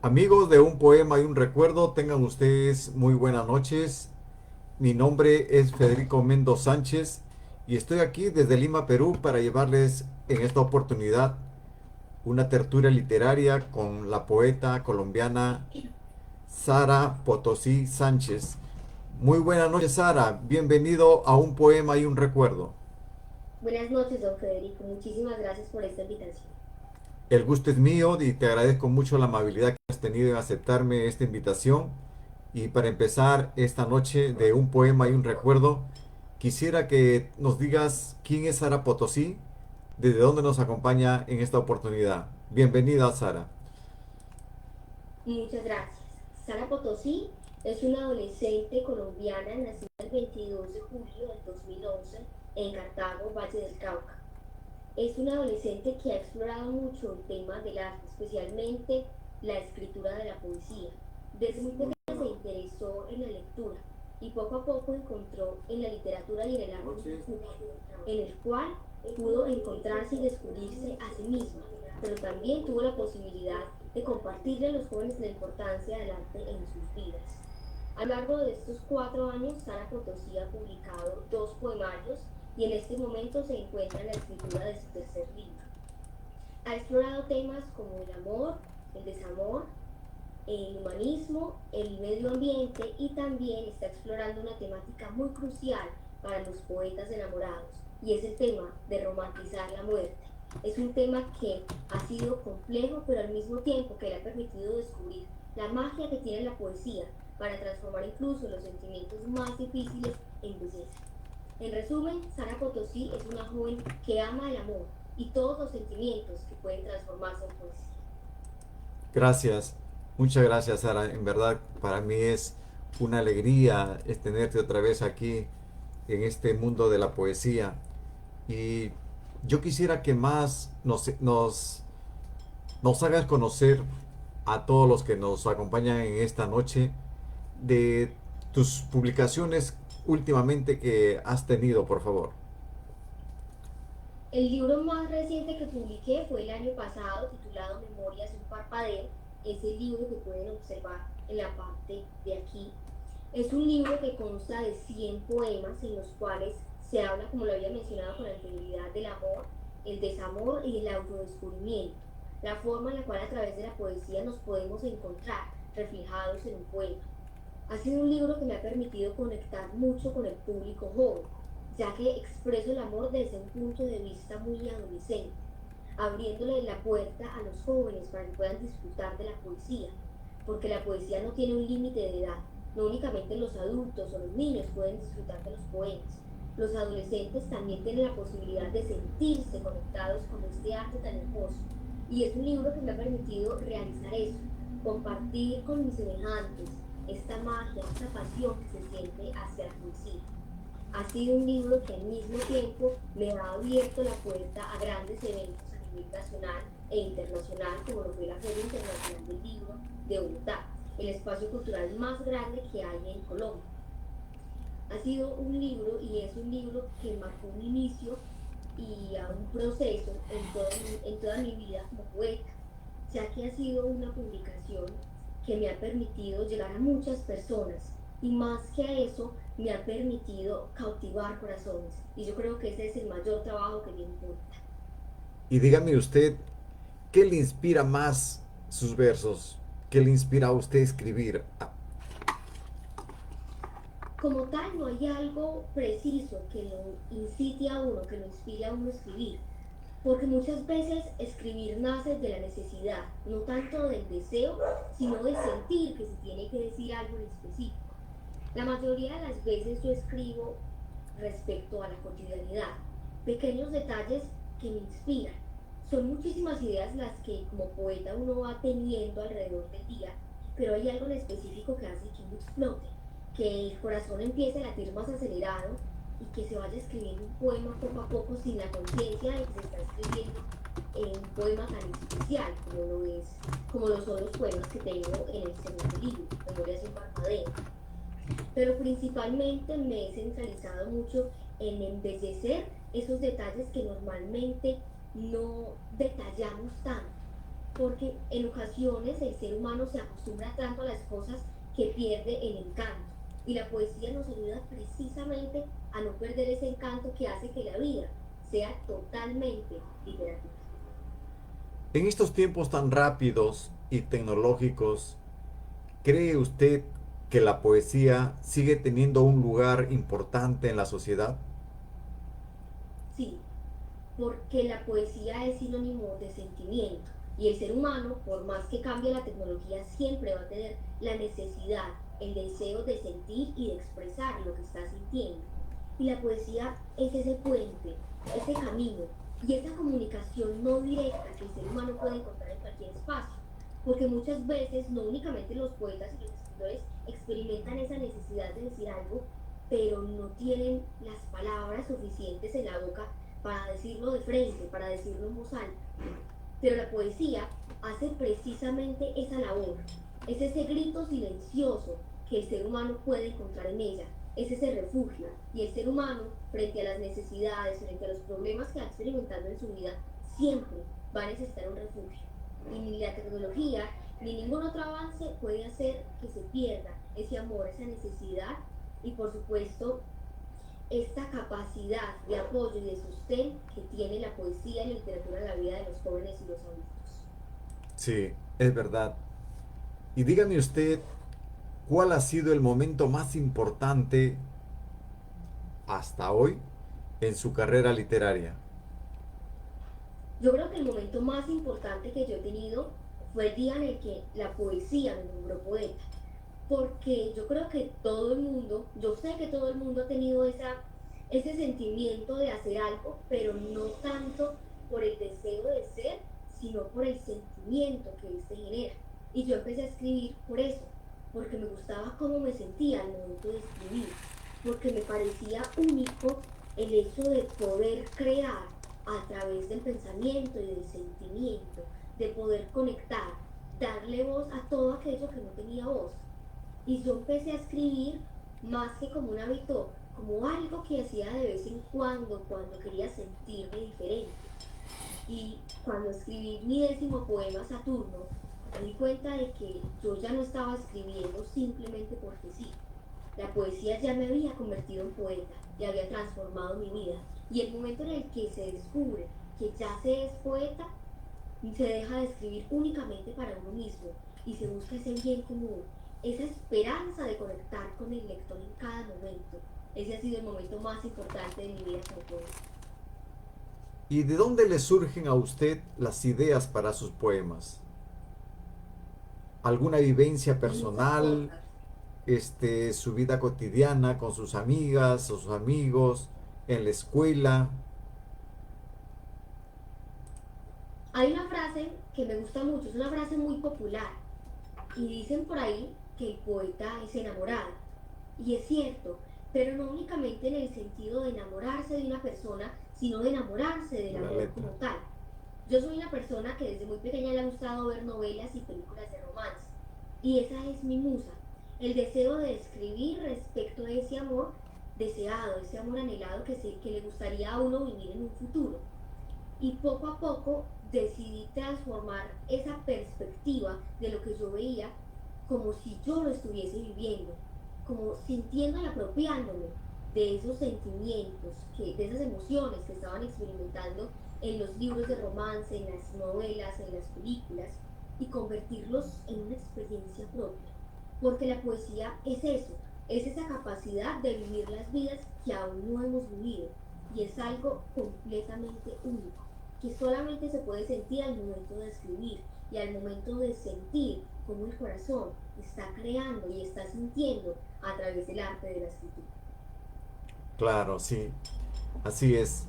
Amigos de un poema y un recuerdo, tengan ustedes muy buenas noches. Mi nombre es Federico Mendo Sánchez y estoy aquí desde Lima, Perú, para llevarles en esta oportunidad una tertulia literaria con la poeta colombiana Sara Potosí Sánchez. Muy buenas noches, Sara. Bienvenido a un poema y un recuerdo. Buenas noches, don Federico. Muchísimas gracias por esta invitación. El gusto es mío y te agradezco mucho la amabilidad que has tenido en aceptarme esta invitación. Y para empezar esta noche de un poema y un recuerdo, quisiera que nos digas quién es Sara Potosí, desde dónde nos acompaña en esta oportunidad. Bienvenida, Sara. Muchas gracias. Sara Potosí es una adolescente colombiana nacida el 22 de julio del 2011 en Cartago, Valle del Cauca. Es una adolescente que ha explorado mucho el tema del arte, especialmente la escritura de la poesía. Desde muy pequeña se interesó en la lectura y poco a poco encontró en la literatura y en el arte un refugio, en el cual pudo encontrarse y descubrirse a sí misma, pero también tuvo la posibilidad de compartirle a los jóvenes la importancia del arte en sus vidas. A lo largo de estos 4 años, Sara Potosí ha publicado 2 poemarios y en este momento se encuentra en la escritura de su tercer libro. Ha explorado temas como el amor, el desamor, el humanismo, el medio ambiente y también está explorando una temática muy crucial para los poetas enamorados y es el tema de romantizar la muerte. Es un tema que ha sido complejo, pero al mismo tiempo que le ha permitido descubrir la magia que tiene la poesía para transformar incluso los sentimientos más difíciles en belleza. En resumen, Sara Potosí es una joven que ama el amor y todos los sentimientos que pueden transformarse en poesía. Gracias, muchas gracias, Sara. En verdad, para mí es una alegría tenerte otra vez aquí en este mundo de la poesía. Y yo quisiera que más nos hagas conocer a todos los que nos acompañan en esta noche de tus publicaciones últimamente que has tenido, por favor. El libro más reciente que publiqué fue el año pasado, titulado Memorias de un parpadeo. Es el libro que pueden observar en la parte de aquí. Es un libro que consta de 100 poemas en los cuales se habla, como lo había mencionado con anterioridad, del amor, el desamor y el autodescubrimiento. La forma en la cual a través de la poesía nos podemos encontrar reflejados en un poema. Ha sido un libro que me ha permitido conectar mucho con el público joven, ya que expreso el amor desde un punto de vista muy adolescente, abriéndole la puerta a los jóvenes para que puedan disfrutar de la poesía, porque la poesía no tiene un límite de edad, no únicamente los adultos o los niños pueden disfrutar de los poemas, los adolescentes también tienen la posibilidad de sentirse conectados con este arte tan hermoso. Y es un libro que me ha permitido realizar eso, compartir con mis semejantes esta magia, esta pasión que se siente hacia la poesía. Ha sido un libro que al mismo tiempo me ha abierto la puerta a grandes eventos a nivel nacional e internacional, como lo fue la Feria Internacional del Libro de Bogotá, el espacio cultural más grande que hay en Colombia. Ha sido un libro y es un libro que marcó un inicio y a un proceso en toda mi vida como poeta, ya que ha sido una publicación que me ha permitido llegar a muchas personas y más que a eso me ha permitido cautivar corazones y yo creo que ese es el mayor trabajo que me importa. Y dígame usted, ¿qué le inspira más sus versos? ¿Qué le inspira a usted escribir? Como tal, no hay algo preciso que lo incite a uno, que lo inspire a uno a escribir, porque muchas veces escribir nace de la necesidad, no tanto del deseo, sino de sentir que se tiene que decir algo en específico. La mayoría de las veces yo escribo respecto a la cotidianidad, pequeños detalles que me inspiran. Son muchísimas ideas las que como poeta uno va teniendo alrededor del día, pero hay algo en específico que hace que uno explote, que el corazón empiece a latir más acelerado y que se vaya escribiendo un poema poco a poco sin la conciencia de que se está escribiendo un poema tan especial como lo son los poemas que tengo en el segundo libro, Memorias de un parpadeo. Pero principalmente me he centralizado mucho en embellecer esos detalles que normalmente no detallamos tanto. porque en ocasiones el ser humano se acostumbra tanto a las cosas que pierde el encanto. Y la poesía nos ayuda precisamente a no perder ese encanto que hace que la vida sea totalmente literatura. En estos tiempos tan rápidos y tecnológicos, ¿cree usted que la poesía sigue teniendo un lugar importante en la sociedad? Sí, porque la poesía es sinónimo de sentimiento y el ser humano, por más que cambie la tecnología, siempre va a tener la necesidad, el deseo de sentir y de expresar lo que está sintiendo. Y la poesía es ese puente, ese camino y esa comunicación no directa que el ser humano puede encontrar en cualquier espacio. Porque muchas veces no únicamente los poetas y los escritores experimentan esa necesidad de decir algo, pero no tienen las palabras suficientes en la boca para decirlo de frente, para decirlo en voz alta. Pero la poesía hace precisamente esa labor. Es ese grito silencioso que el ser humano puede encontrar en ella. Es ese refugio. Y el ser humano, frente a las necesidades, frente a los problemas que va experimentando en su vida, siempre va a necesitar un refugio. Y ni la tecnología, ni ningún otro avance puede hacer que se pierda ese amor, esa necesidad y por supuesto esta capacidad de apoyo y de sostén que tiene la poesía y la literatura en la vida de los jóvenes y los adultos. Sí, es verdad. Y dígame usted, ¿cuál ha sido el momento más importante hasta hoy en su carrera literaria? Yo creo que el momento más importante que yo he tenido fue el día en el que la poesía me nombró poeta, porque yo creo que todo el mundo, yo sé que todo el mundo ha tenido ese sentimiento de hacer algo, pero no tanto por el deseo de ser, sino por el sentimiento que éste genera. Y yo empecé a escribir por eso, porque me gustaba cómo me sentía al momento de escribir, porque me parecía único el hecho de poder crear a través del pensamiento y del sentimiento, de poder conectar, darle voz a todo aquello que no tenía voz. Y yo empecé a escribir más que como un hábito, como algo que hacía de vez en cuando quería sentirme diferente. Y cuando escribí mi 10.º poema, Saturno, me di cuenta de que yo ya no estaba escribiendo simplemente porque sí. La poesía ya me había convertido en poeta y había transformado mi vida. Y el momento en el que se descubre que ya se es poeta, se deja de escribir únicamente para uno mismo y se busca ese bien común, esa esperanza de conectar con el lector en cada momento. Ese ha sido el momento más importante de mi vida como poeta. ¿Y de dónde le surgen a usted las ideas para sus poemas? ¿Alguna vivencia De muchas personal, cosas. su vida cotidiana con sus amigas o sus amigos, en la escuela? Hay una frase que me gusta mucho, es una frase muy popular y dicen por ahí que el poeta es enamorado. Y es cierto, pero no únicamente en el sentido de enamorarse de una persona, sino de enamorarse del La amor letra. como tal. Yo soy una persona que desde muy pequeña le ha gustado ver novelas y películas de romance. Y esa es mi musa. El deseo de escribir respecto a ese amor deseado, ese amor anhelado que le gustaría a uno vivir en un futuro. Y poco a poco decidí transformar esa perspectiva de lo que yo veía como si yo lo estuviese viviendo, como sintiendo y apropiándome de esos sentimientos, de esas emociones que estaban experimentando en los libros de romance, en las novelas, en las películas, y convertirlos en una experiencia propia. Porque la poesía es eso, es esa capacidad de vivir las vidas que aún no hemos vivido, y es algo completamente único que solamente se puede sentir al momento de escribir y al momento de sentir cómo el corazón está creando y está sintiendo a través del arte de la escritura. Claro, sí, así es.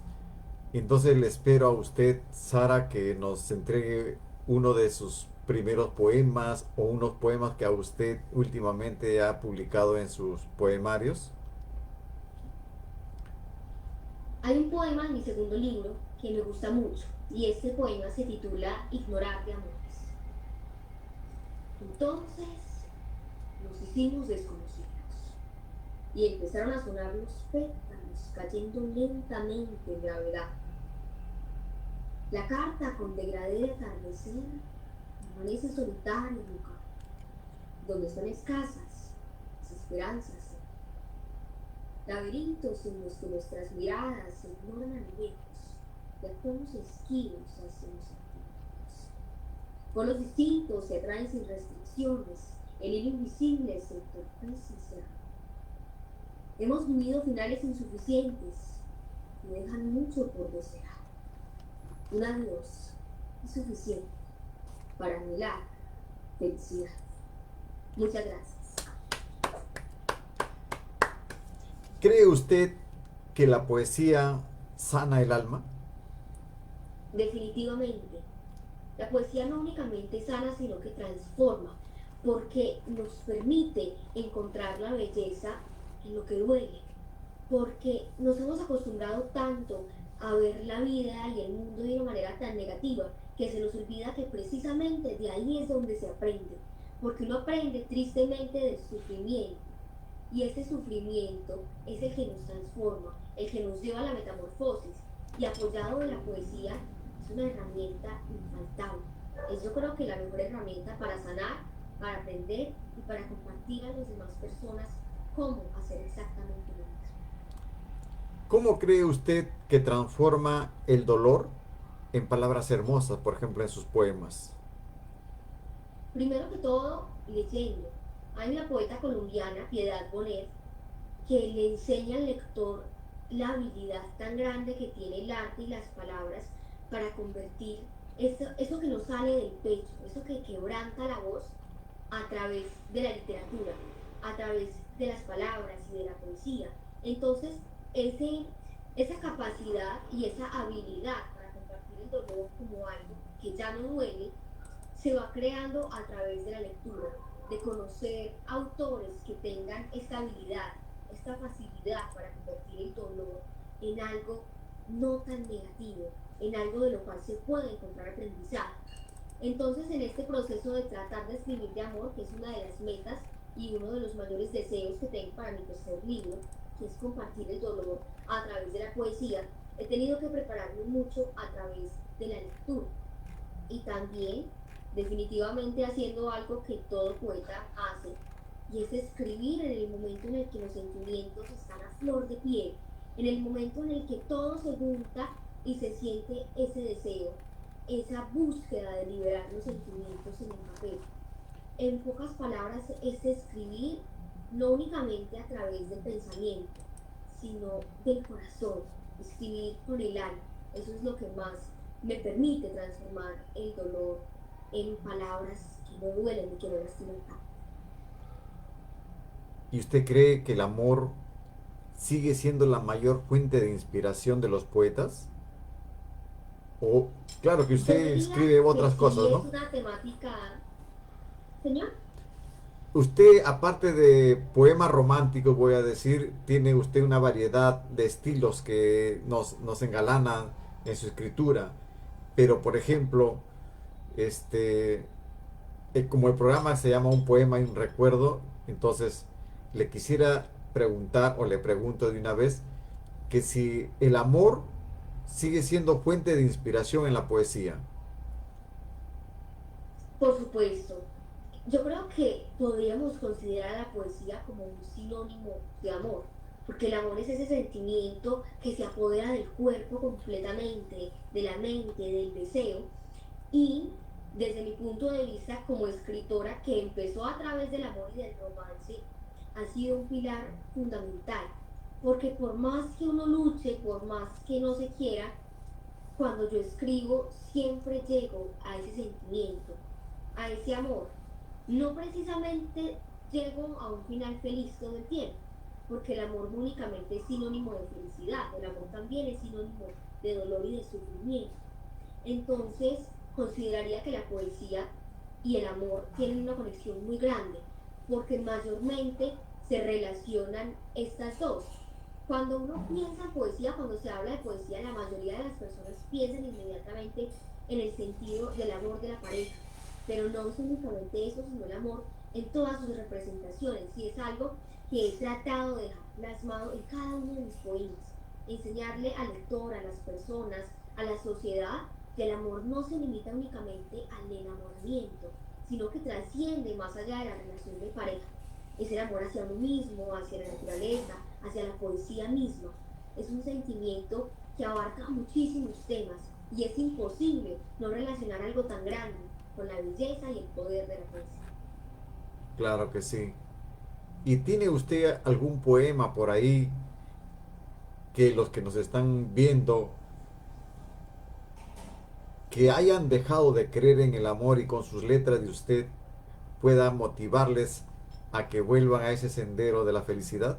Entonces le espero a usted, Sara, que nos entregue uno de sus primeros poemas o unos poemas que a usted últimamente ha publicado en sus poemarios. Hay un poema en mi segundo libro que me gusta mucho y este poema se titula Ignorar de amores. Entonces nos hicimos desconocidos y empezaron a sonar los pétalos cayendo lentamente en gravedad. La carta con degradé de atardecer Parece solitario lugar, donde son escasas las esperanzas, laberintos en los que nuestras miradas se ignoran a lo lejos y actuamos esquivos hacia los sentimientos. Pueblos distintos se atraen sin restricciones, el hilo invisible se entorpece y se rompe. Hemos vivido finales insuficientes que dejan mucho por desear. Un adiós es suficiente para anhelar felicidad. Muchas gracias. ¿Cree usted que la poesía sana el alma? Definitivamente, la poesía no únicamente sana, sino que transforma, porque nos permite encontrar la belleza en lo que duele, porque nos hemos acostumbrado tanto a ver la vida y el mundo de una manera tan negativa que se nos olvida que precisamente de ahí es donde se aprende, porque uno aprende tristemente del sufrimiento y ese sufrimiento es el que nos transforma, el que nos lleva a la metamorfosis y apoyado en la poesía es una herramienta infaltable. Es yo creo que la mejor herramienta para sanar, para aprender y para compartir a las demás personas cómo hacer exactamente lo mismo. ¿Cómo cree usted que transforma el dolor en palabras hermosas, por ejemplo, en sus poemas? Primero que todo, leyendo. Hay una poeta colombiana, Piedad Bonet, que le enseña al lector la habilidad tan grande que tiene el arte y las palabras para convertir eso que nos sale del pecho, eso que quebranta la voz a través de la literatura, a través de las palabras y de la poesía. Entonces, ese, esa capacidad y esa habilidad para compartir el dolor como algo que ya no duele, se va creando a través de la lectura, de conocer autores que tengan esta habilidad, esta facilidad para convertir el dolor en algo no tan negativo, en algo de lo cual se puede encontrar aprendizaje. Entonces, en este proceso de tratar de escribir de amor, que es una de las metas y uno de los mayores deseos que tengo para mi tercer libro, que es compartir el dolor a través de la poesía, he tenido que prepararme mucho a través de la lectura y también definitivamente haciendo algo que todo poeta hace, y es escribir en el momento en el que los sentimientos están a flor de piel, en el momento en el que todo se junta y se siente ese deseo, esa búsqueda de liberar los sentimientos en el papel. En pocas palabras, es escribir no únicamente a través del pensamiento, sino del corazón, escribir con el alma. Eso es lo que más me permite transformar el dolor en palabras que no duelen y que no lastiman tanto. ¿Y usted cree que el amor sigue siendo la mayor fuente de inspiración de los poetas? O, claro que Yo usted diría escribe que otras sí cosas, es ¿no? una temática, señor. Usted, aparte de poemas románticos, voy a decir, tiene usted una variedad de estilos que nos engalanan en su escritura. Pero, por ejemplo, este, como el programa se llama Un poema y un recuerdo, entonces le quisiera preguntar, o le pregunto de una vez, que si el amor sigue siendo fuente de inspiración en la poesía. Por supuesto, yo creo que podríamos considerar a la poesía como un sinónimo de amor, porque el amor es ese sentimiento que se apodera del cuerpo completamente, de la mente, del deseo, y desde mi punto de vista como escritora que empezó a través del amor y del romance, ha sido un pilar fundamental, porque por más que uno luche, por más que no se quiera, cuando yo escribo siempre llego a ese sentimiento, a ese amor. No precisamente llego a un final feliz todo el tiempo, porque el amor no únicamente es sinónimo de felicidad, el amor también es sinónimo de dolor y de sufrimiento. Entonces, consideraría que la poesía y el amor tienen una conexión muy grande, porque mayormente se relacionan estas dos. Cuando uno piensa en poesía, cuando se habla de poesía, la mayoría de las personas piensan inmediatamente en el sentido del amor de la pareja, pero no es únicamente eso, sino el amor en todas sus representaciones, y es algo que he tratado de dejar plasmado en cada uno de mis poemas, enseñarle al lector, a las personas, a la sociedad, que el amor no se limita únicamente al enamoramiento, sino que trasciende más allá de la relación de pareja. Es el amor hacia uno mismo, hacia la naturaleza, hacia la poesía misma. Es un sentimiento que abarca muchísimos temas y es imposible no relacionar algo tan grande con la belleza y el poder de la poesía. Claro que sí. ¿Y tiene usted algún poema por ahí que los que nos están viendo que hayan dejado de creer en el amor y con sus letras de usted pueda motivarles a que vuelvan a ese sendero de la felicidad?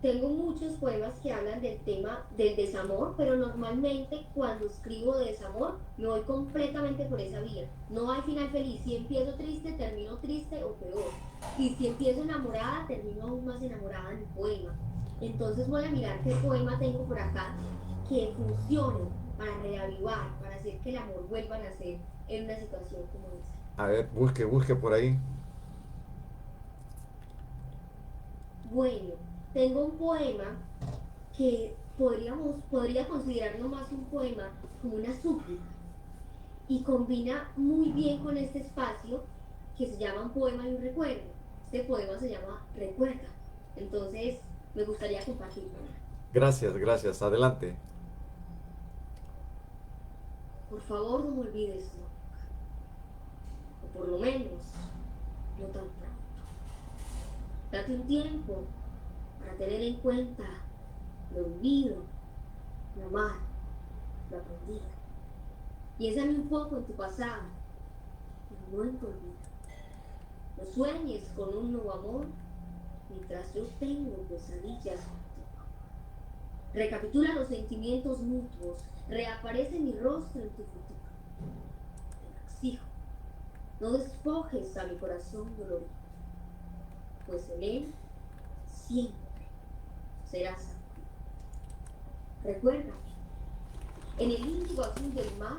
Tengo muchos poemas que hablan del tema del desamor, pero normalmente cuando escribo de desamor me voy completamente por esa vía. No hay final feliz. Si empiezo triste, termino triste o peor. Y si empiezo enamorada, termino aún más enamorada en mi poema. Entonces voy a mirar qué poema tengo por acá que funcione para reavivar, para hacer que el amor vuelva a nacer en una situación como esa. A ver, busque por ahí. Bueno, tengo un poema que podría considerarlo más un poema como una súplica y combina muy bien con este espacio que se llama un poema y un recuerdo. Este poema se llama Recuerda. Entonces, me gustaría compartirlo. Gracias, gracias. Adelante. Por favor, no me olvides nunca, o por lo menos, no tan pronto. Date un tiempo para tener en cuenta lo vivido, lo amado, lo aprendido. Piénsame un poco en tu pasado, pero no en tu olvido. No sueñes con un nuevo amor mientras yo tengo pesadillas contigo. Recapitula los sentimientos mutuos, reaparece mi rostro en tu futuro. Te lo exijo, no despojes a mi corazón dolorido, pues en él siempre serás activo. Recuérdame, en el índigo azul del mar,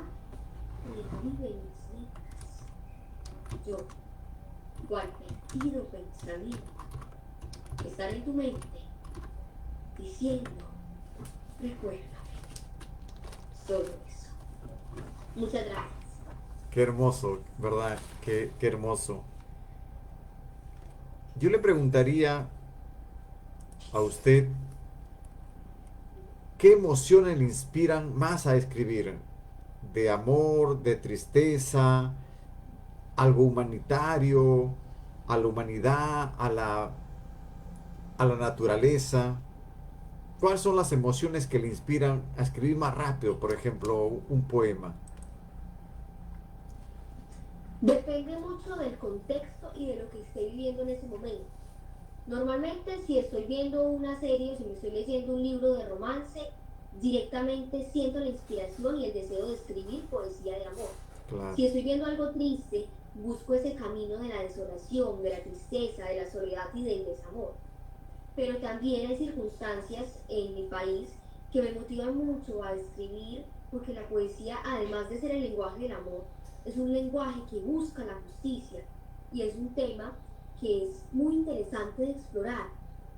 revive mis letras. Yo, cual perdido pensamiento, estaré en tu mente, diciendo, recuérdame, solo eso. Muchas gracias. Qué hermoso, ¿verdad? Qué hermoso. Yo le preguntaría a usted, ¿qué emociones le inspiran más a escribir? ¿De amor, de tristeza, algo humanitario, a la humanidad, a la naturaleza? ¿Cuáles son las emociones que le inspiran a escribir más rápido, por ejemplo, un poema? Depende mucho del contexto y de lo que esté viviendo en ese momento. Normalmente, si estoy viendo una serie o si me estoy leyendo un libro de romance, directamente siento la inspiración y el deseo de escribir poesía de amor. Claro. Si estoy viendo algo triste, busco ese camino de la desolación, de la tristeza, de la soledad y del desamor. Pero también hay circunstancias en mi país que me motivan mucho a escribir porque la poesía, además de ser el lenguaje del amor, es un lenguaje que busca la justicia y es un tema que es muy interesante de explorar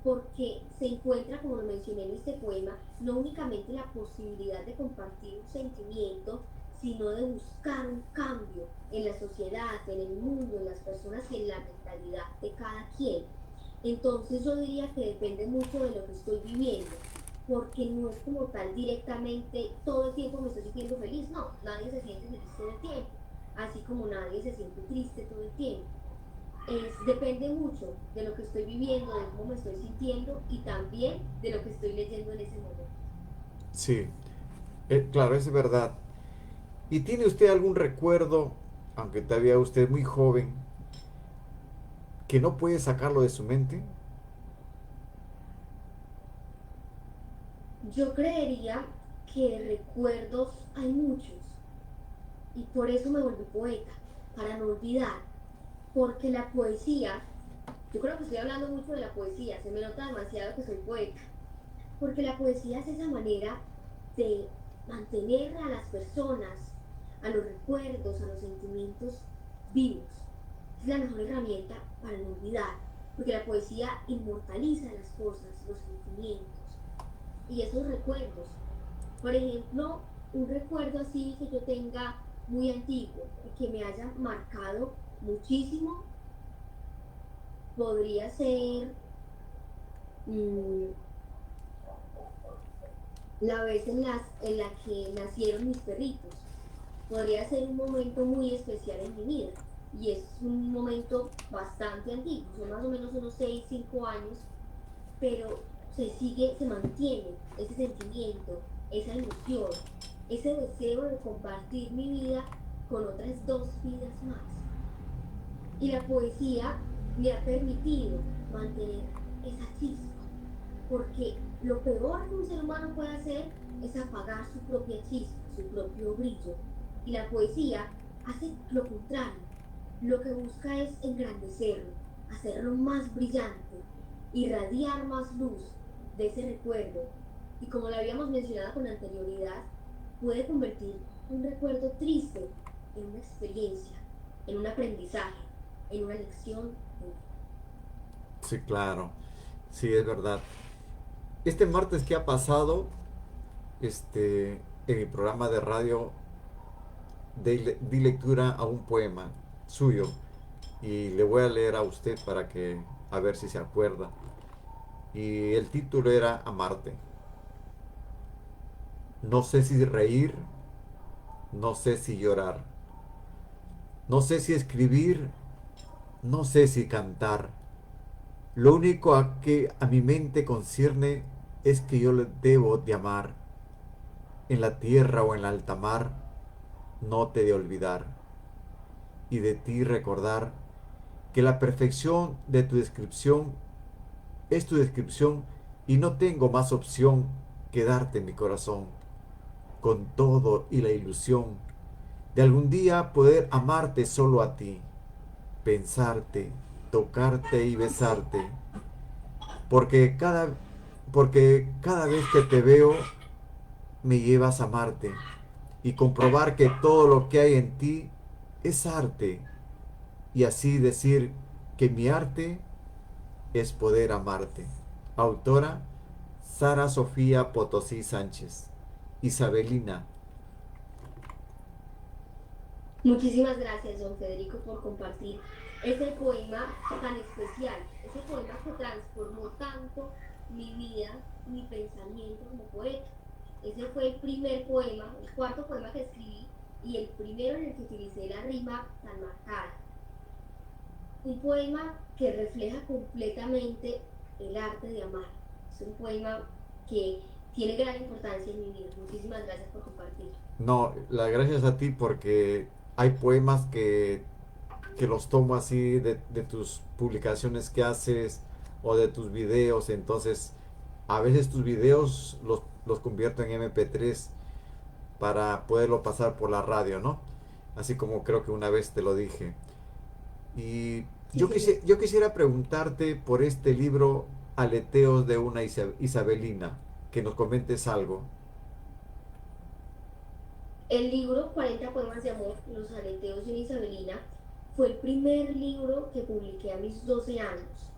porque se encuentra, como lo mencioné en este poema, no únicamente la posibilidad de compartir un sentimiento, sino de buscar un cambio en la sociedad, en el mundo, en las personas y en la mentalidad de cada quien. Entonces yo diría que depende mucho de lo que estoy viviendo, porque no es como tal directamente todo el tiempo me estoy sintiendo feliz, no, nadie se siente feliz todo el tiempo, así como nadie se siente triste todo el tiempo. Depende mucho de lo que estoy viviendo, de cómo me estoy sintiendo y también de lo que estoy leyendo en ese momento. Sí, claro, es verdad. ¿Y tiene usted algún recuerdo, aunque todavía usted es muy joven, que no puede sacarlo de su mente? Yo creería que recuerdos hay muchos y por eso me volví poeta, para no olvidar, porque la poesía, yo creo que estoy hablando mucho de la poesía, se me nota demasiado que soy poeta, porque la poesía es esa manera de mantener a las personas, a los recuerdos, a los sentimientos vivos. Es la mejor herramienta para no olvidar, porque la poesía inmortaliza las cosas, los sentimientos y esos recuerdos. Por ejemplo, un recuerdo así que yo tenga muy antiguo, que me haya marcado muchísimo, podría ser mmm, la vez en la que nacieron mis perritos. Podría ser un momento muy especial en mi vida. Y es un momento bastante antiguo, son más o menos unos 6 5 años, pero se mantiene ese sentimiento, esa emoción, ese deseo de compartir mi vida con otras dos vidas más. Y la poesía me ha permitido mantener esa chispa, porque lo peor que un ser humano puede hacer es apagar su propia chispa, su propio brillo. Y la poesía hace lo contrario. Lo que busca es engrandecerlo, hacerlo más brillante, irradiar más luz de ese recuerdo. Y como lo habíamos mencionado con anterioridad, puede convertir un recuerdo triste en una experiencia, en un aprendizaje, en una lección de vida. Sí, claro. Sí, es verdad. Este martes que ha pasado, en mi programa de radio, di lectura a un poema suyo y le voy a leer a usted para que a ver si se acuerda. Y el título era Amarte. No sé si reír, no sé si llorar, no sé si escribir, no sé si cantar. Lo único a que a mi mente concierne es que yo le debo de amar. En la tierra o en la alta mar, no te de olvidar y de ti recordar que la perfección de tu descripción es tu descripción y no tengo más opción que darte mi corazón con todo y la ilusión de algún día poder amarte solo a ti, pensarte, tocarte y besarte, porque cada vez que te veo me llevas a amarte y comprobar que todo lo que hay en ti es arte y así decir que mi arte es poder amarte. Autora Sara Sofía Potosí Sánchez. Isabelina. Muchísimas gracias, don Federico, por compartir ese poema tan especial, ese poema que transformó tanto mi vida, mi pensamiento como poeta. Ese fue el primer poema, el cuarto poema que escribí y el primero en el que utilicé la rima tan marcada. Un poema que refleja completamente el arte de amar. Es un poema que tiene gran importancia en mi vida. Muchísimas gracias por compartir. No, las gracias a ti porque hay poemas que los tomo así de tus publicaciones que haces o de tus videos. Entonces, a veces tus videos los convierto en MP3 para poderlo pasar por la radio, ¿no? Así como creo que una vez te lo dije. Y Sí, señor. yo quisiera preguntarte por este libro Aleteos de una Isabelina, que nos comentes algo. El libro 40 poemas de amor, Los aleteos de una Isabelina, fue el primer libro que publiqué a mis 12 años.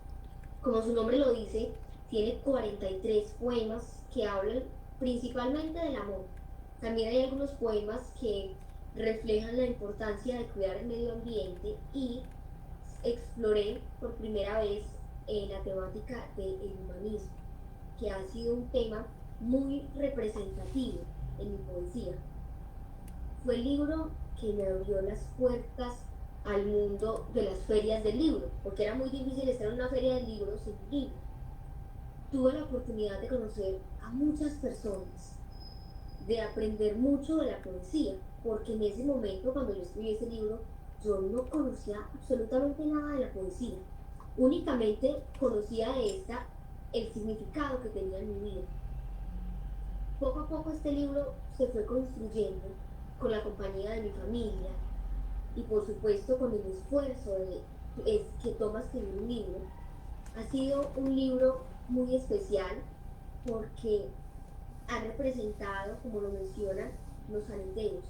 Como su nombre lo dice, tiene 43 poemas que hablan principalmente del amor. También hay algunos poemas que reflejan la importancia de cuidar el medio ambiente y exploré por primera vez la temática del humanismo, que ha sido un tema muy representativo en mi poesía. Fue el libro que me abrió las puertas al mundo de las ferias del libro, porque era muy difícil estar en una feria del libro sin un libro. Tuve la oportunidad de conocer a muchas personas, de aprender mucho de la poesía, porque en ese momento, cuando yo escribí ese libro, yo no conocía absolutamente nada de la poesía. Únicamente conocía de esta el significado que tenía en mi vida. Poco a poco este libro se fue construyendo con la compañía de mi familia y por supuesto con el esfuerzo que toma escribir un libro. Ha sido un libro muy especial porque ha representado, como lo mencionan los aleteos,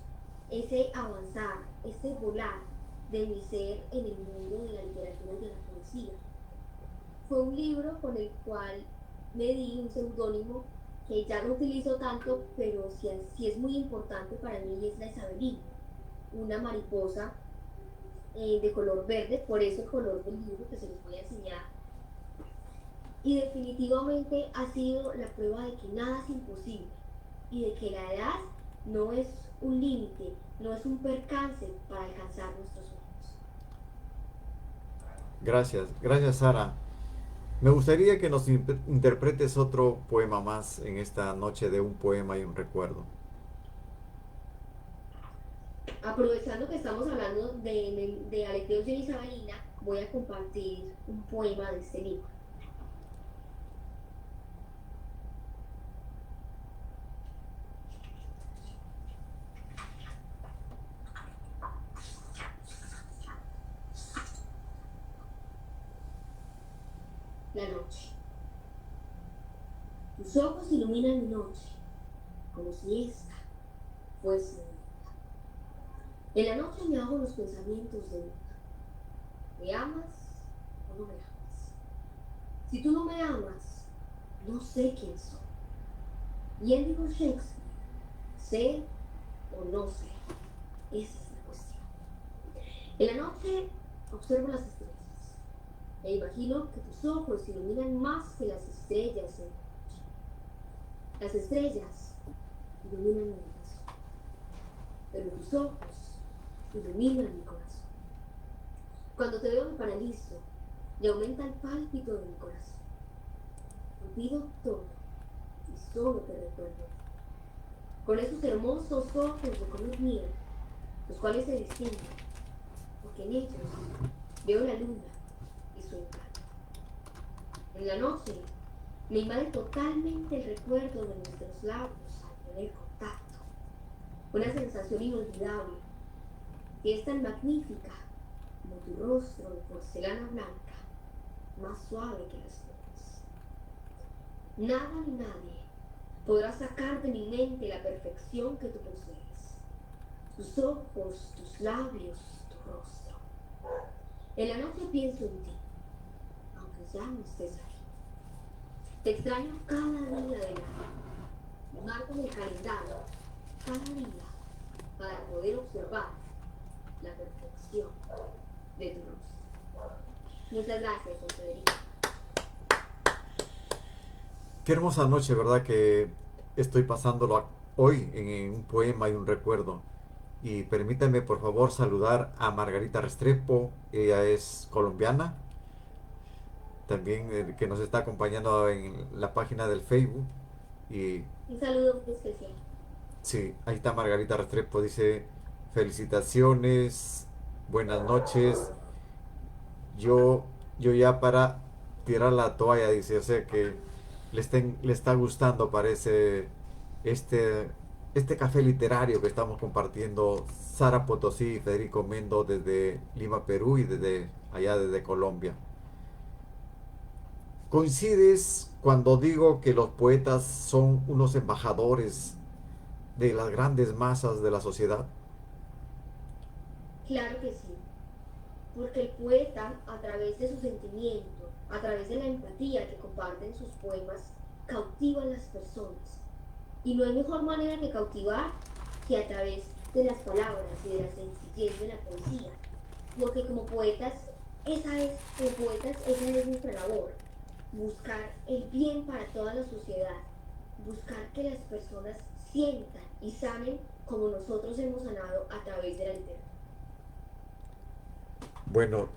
ese avanzar, ese volar de mi ser en el mundo de la literatura y de la poesía. Fue un libro con el cual me di un seudónimo que ya no utilizo tanto, pero sí es muy importante para mí, y es la isabelina, una mariposa de color verde, por eso el color del libro que se los voy a enseñar. Y definitivamente ha sido la prueba de que nada es imposible y de que la edad no es un límite, no es un percance para alcanzar nuestros sueños. Gracias, gracias Sara. Me gustaría que nos interpretes otro poema más en esta noche de un poema y un recuerdo. Aprovechando que estamos hablando de aleteos de Isabelina, voy a compartir un poema de este libro. La noche. Tus ojos iluminan mi noche, como si esta fuese un día. En la noche me hago los pensamientos de duda. ¿Me amas o no me amas? Si tú no me amas, no sé quién soy. Bien dijo Shakespeare, sé o no sé. Esa es la cuestión. En la noche observo las estrellas e imagino que tus ojos iluminan más que las estrellas en la noche. Las estrellas iluminan mi corazón, pero tus ojos iluminan mi corazón. Cuando te veo me paralizo y aumenta el pálpito de mi corazón. Olvido todo y solo te recuerdo con esos hermosos ojos de color miel, los cuales se distinguen, porque en ellos veo la luna y su encanto. En la noche me invade totalmente el recuerdo de nuestros labios al tener contacto, una sensación inolvidable que es tan magnífica como tu rostro de porcelana blanca, más suave que las nubes. Nada ni nadie podrá sacar de mi mente la perfección que tú posees. Tus ojos, tus labios, tu rostro. En la noche pienso en ti, aunque ya no estés aquí. Te extraño cada día del año. Marco en el calendario cada día para poder observar la perfección de tu rostro. Muchas gracias, don Federico. Qué hermosa noche, ¿verdad? Que estoy pasándolo hoy en un poema y un recuerdo. Y permítame por favor saludar a Margarita Restrepo, ella es colombiana, también que nos está acompañando en la página del Facebook. Y Un saludo muy especial. sí, ahí está Margarita Restrepo, dice felicitaciones, buenas noches. Yo, yo ya para tirar la toalla, dice, o sea que le está gustando, parece, este, este café literario que estamos compartiendo Sara Potosí y Federico Mendo desde Lima, Perú y desde allá desde Colombia. ¿Coincides cuando digo que los poetas son unos embajadores de las grandes masas de la sociedad? Claro que sí, porque el poeta, a través de su sentimiento, a través de la empatía que comparte en sus poemas, cautiva a las personas. Y no hay mejor manera de cautivar que a través de las palabras y de la sencillez de la poesía. Porque como poetas, como poetas, esa es nuestra labor. Buscar el bien para toda la sociedad. Buscar que las personas sientan y sanen como nosotros hemos sanado a través de la literatura. Bueno,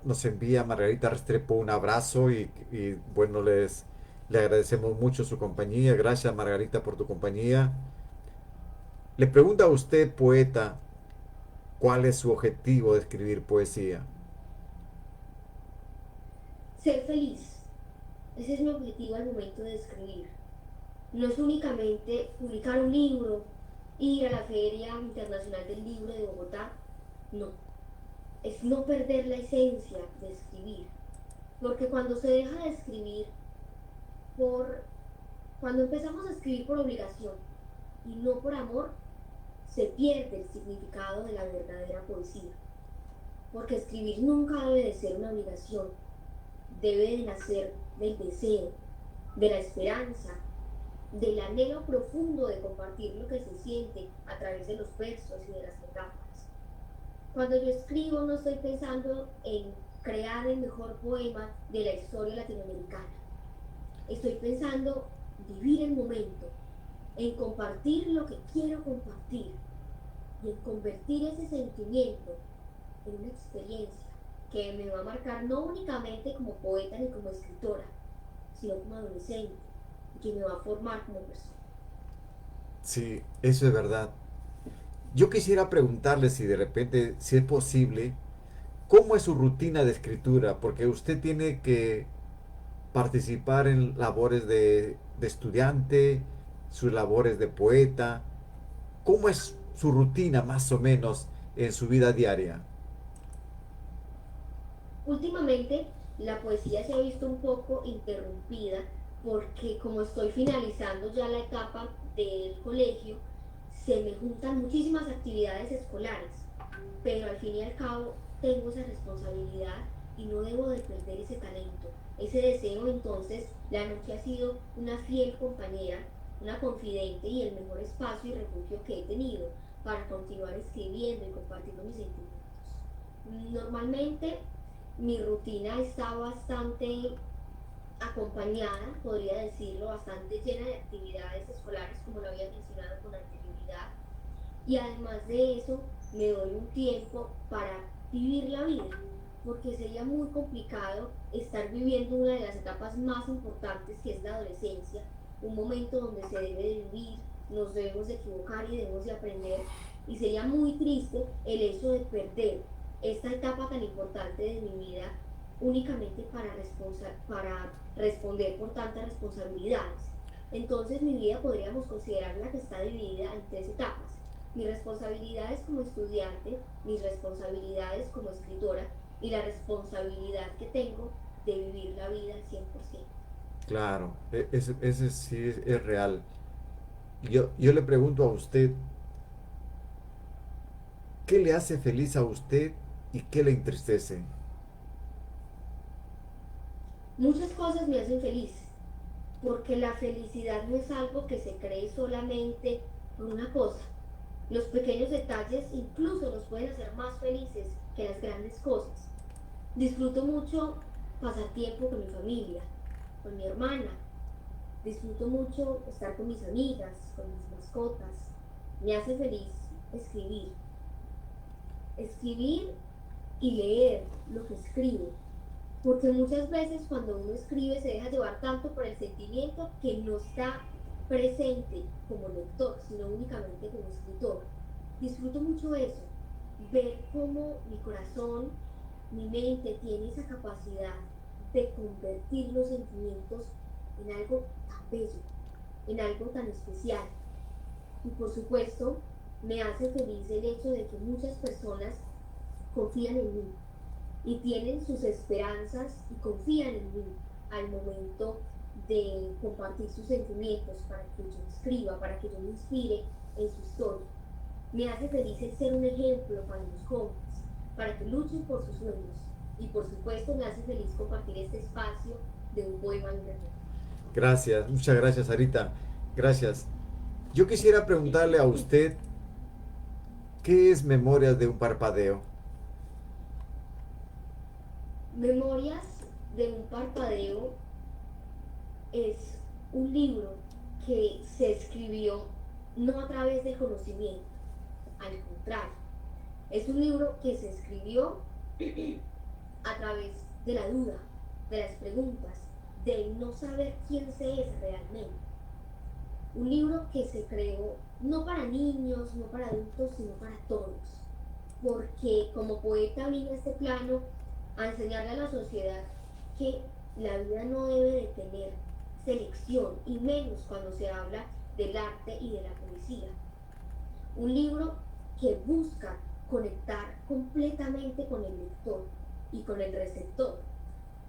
nos envía Margarita Restrepo un abrazo y bueno, le agradecemos mucho su compañía. Gracias Margarita por tu compañía. Le pregunta a usted, poeta, ¿cuál es su objetivo de escribir poesía? Ser feliz. Ese es mi objetivo al momento de escribir. No es únicamente publicar un libro, ir a la Feria Internacional del Libro de Bogotá. No. Es no perder la esencia de escribir. Porque cuando se deja de escribir por... Cuando empezamos a escribir por obligación y no por amor, se pierde el significado de la verdadera poesía. Porque escribir nunca debe de ser una obligación, debe de nacer del deseo, de la esperanza, del anhelo profundo de compartir lo que se siente a través de los versos y de las metáforas. Cuando yo escribo no estoy pensando en crear el mejor poema de la historia latinoamericana. Estoy pensando vivir el momento, en compartir lo que quiero compartir y en convertir ese sentimiento en una experiencia que me va a marcar no únicamente como poeta ni como escritora, sino como adolescente y que me va a formar como persona. Sí, eso es verdad. Yo quisiera preguntarle si de repente, si es posible, ¿cómo es su rutina de escritura? Porque usted tiene que participar en labores de estudiante, sus labores de poeta. ¿Cómo es su rutina más o menos en su vida diaria? Últimamente la poesía se ha visto un poco interrumpida porque como estoy finalizando ya la etapa del colegio, se me juntan muchísimas actividades escolares, pero al fin y al cabo tengo esa responsabilidad y no debo de perder ese talento, ese deseo. Entonces la noche ha sido una fiel compañera, una confidente y el mejor espacio y refugio que he tenido para continuar escribiendo y compartiendo mis sentimientos. Normalmente mi rutina está bastante acompañada, podría decirlo, bastante llena de actividades escolares, como lo había mencionado con anterioridad. Y además de eso, me doy un tiempo para vivir la vida, porque sería muy complicado estar viviendo una de las etapas más importantes que es la adolescencia, un momento donde se debe de vivir, nos debemos de equivocar y debemos de aprender, y sería muy triste el hecho de perder esta etapa tan importante de mi vida únicamente para responder por tantas responsabilidades. Entonces mi vida podríamos considerarla que está dividida en tres etapas: mis responsabilidades como estudiante, mis responsabilidades como escritora y la responsabilidad que tengo de vivir la vida al 100%. Claro, ese sí es real. Yo le pregunto a usted, ¿qué le hace feliz a usted y qué le entristece? Muchas cosas me hacen feliz, porque la felicidad no es algo que se cree solamente por una cosa. Los pequeños detalles incluso nos pueden hacer más felices que las grandes cosas. Disfruto mucho pasar tiempo con mi familia, con mi hermana. Disfruto mucho estar con mis amigas, con mis mascotas. Me hace feliz escribir. Escribir y leer lo que escribo. Porque muchas veces cuando uno escribe se deja llevar tanto por el sentimiento que no está presente como lector, sino únicamente como escritor. Disfruto mucho eso, ver cómo mi corazón, mi mente tiene esa capacidad de convertir los sentimientos en algo tan bello, en algo tan especial. Y por supuesto, me hace feliz el hecho de que muchas personas confían en mí y tienen sus esperanzas y confían en mí al momento de compartir sus sentimientos para que yo escriba, para que yo me inspire en su historia. Me hace feliz el ser un ejemplo para los jóvenes, para que luchen por sus sueños. Y por supuesto me hace feliz compartir este espacio de un poema en internet. Gracias, muchas gracias, Sarita. Gracias. Yo quisiera preguntarle a usted, ¿qué es Memorias de un parpadeo? Memorias de un parpadeo es un libro que se escribió no a través del conocimiento, al contrario, es un libro que se escribió a través de la duda, de las preguntas, de no saber quién se es realmente. Un libro que se creó no para niños, no para adultos, sino para todos. Porque como poeta vine a este plano a enseñarle a la sociedad que la vida no debe de tener selección, y menos cuando se habla del arte y de la poesía. Un libro que busca conectar completamente con el lector y con el receptor.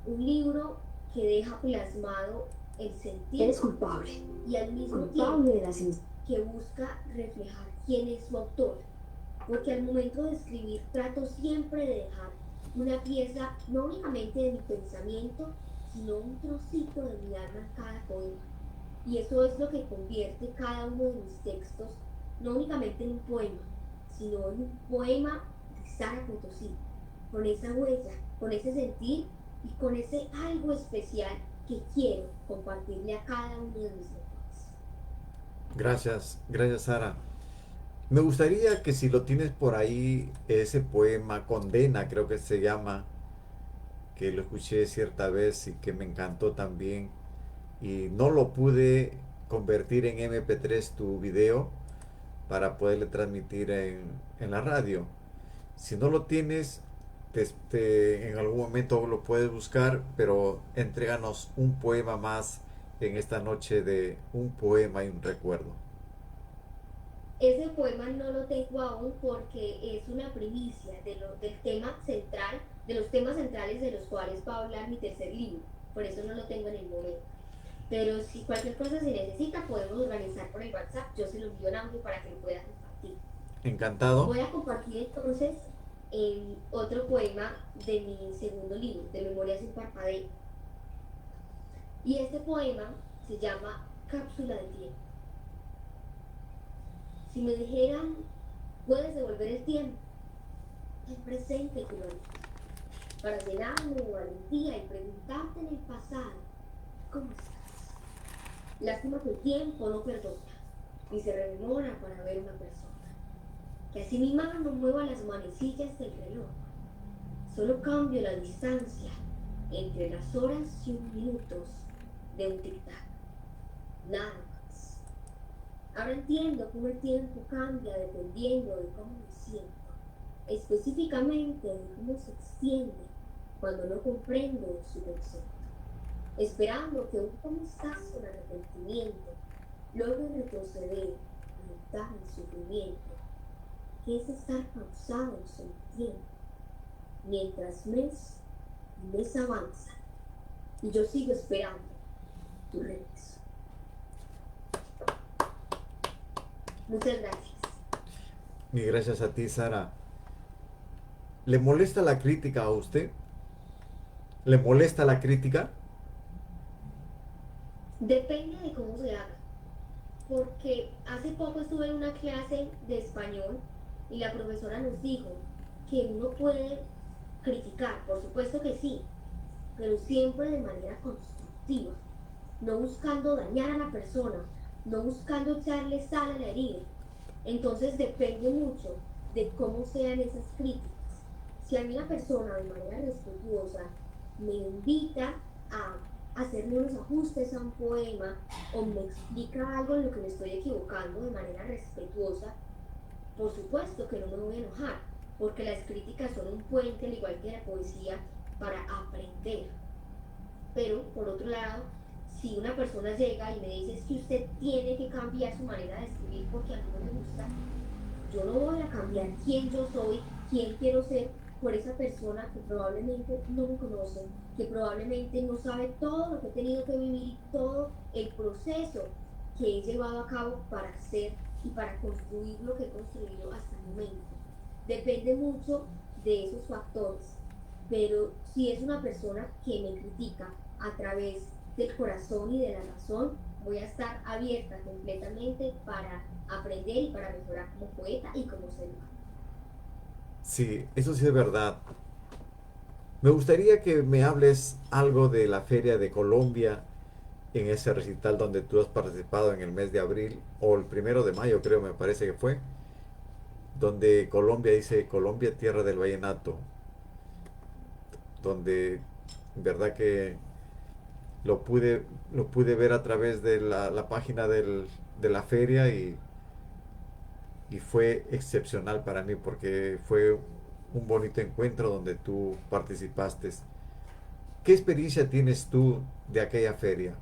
Un libro que deja plasmado el sentir. Eres culpable. Y al mismo culpable tiempo que busca reflejar quién es su autor. Porque al momento de escribir trato siempre de dejar una pieza no únicamente de mi pensamiento, sino un trocito de mi alma en cada poema. Y eso es lo que convierte cada uno de mis textos no únicamente en un poema, sino en un poema de Sara Potosí, con esa huella, con ese sentir y con ese algo especial que quiero compartirle a cada uno de mis lectores. Gracias, gracias Sara. Me gustaría que si lo tienes por ahí, ese poema Condena, creo que se llama, que lo escuché cierta vez y que me encantó también, y no lo pude convertir en MP3 tu video para poderle transmitir en la radio. Si no lo tienes, en algún momento lo puedes buscar, pero entréganos un poema más en esta noche de un poema y un recuerdo. Ese poema no lo tengo aún porque es una primicia del tema central, de los temas centrales de los cuales va a hablar mi tercer libro. Por eso no lo tengo en el momento. Pero si cualquier cosa se necesita, podemos organizar por el WhatsApp. Yo se lo envío en audio para que lo pueda compartir. Encantado. Voy a compartir entonces otro poema de mi segundo libro, de Memorias sin Parpadeo. Y este poema se llama Cápsula de Tiempo. Si me dijeran, puedes devolver el tiempo, el presente que lo haría, para llenarme de valentía y preguntarte en el pasado, ¿cómo estás? Lástima que el tiempo no perdona, ni se rememora para ver una persona. Que así mi mano mueva las manecillas del reloj. Solo cambio la distancia entre las horas y un minutos de un tic-tac. Nada más. Ahora entiendo cómo el tiempo cambia dependiendo de cómo me siento, específicamente de cómo se extiende cuando no comprendo su concepto, esperando que un cómo estás con arrepentimiento logre retroceder, aumentar el sufrimiento, que es estar pausados en el tiempo, mientras mes y mes avanza y yo sigo esperando tu regreso. Muchas gracias. Y gracias a ti, Sara. ¿Le molesta la crítica a usted? ¿Le molesta la crítica? Depende de cómo se haga, porque hace poco estuve en una clase de español y la profesora nos dijo que uno puede criticar, por supuesto que sí, pero siempre de manera constructiva, no buscando dañar a la persona, no buscando echarle sal a la herida. Entonces depende mucho de cómo sean esas críticas. Si a mí una persona de manera respetuosa me invita a hacerle unos ajustes a un poema o me explica algo en lo que me estoy equivocando de manera respetuosa, por supuesto que no me voy a enojar, porque las críticas son un puente, al igual que la poesía, para aprender. Pero, por otro lado, si una persona llega y me dice es que usted tiene que cambiar su manera de escribir porque a mí no me gusta, yo no voy a cambiar quién yo soy, quién quiero ser por esa persona que probablemente no me conoce, que probablemente no sabe todo lo que he tenido que vivir y todo el proceso que he llevado a cabo para ser y para construir lo que he construido hasta el momento. Depende mucho de esos factores, pero si es una persona que me critica a través del corazón y de la razón, voy a estar abierta completamente para aprender y para mejorar como poeta y como ser humano. Sí, eso sí es verdad. Me gustaría que me hables algo de la Feria de Colombia en ese recital donde tú has participado en el mes de abril o el 1 de mayo, creo, me parece que fue, donde Colombia dice Colombia, tierra del vallenato, donde en verdad que lo pude ver a través de la página de la feria y fue excepcional para mí porque fue un bonito encuentro donde tú participaste. ¿Qué experiencia tienes tú de aquella feria?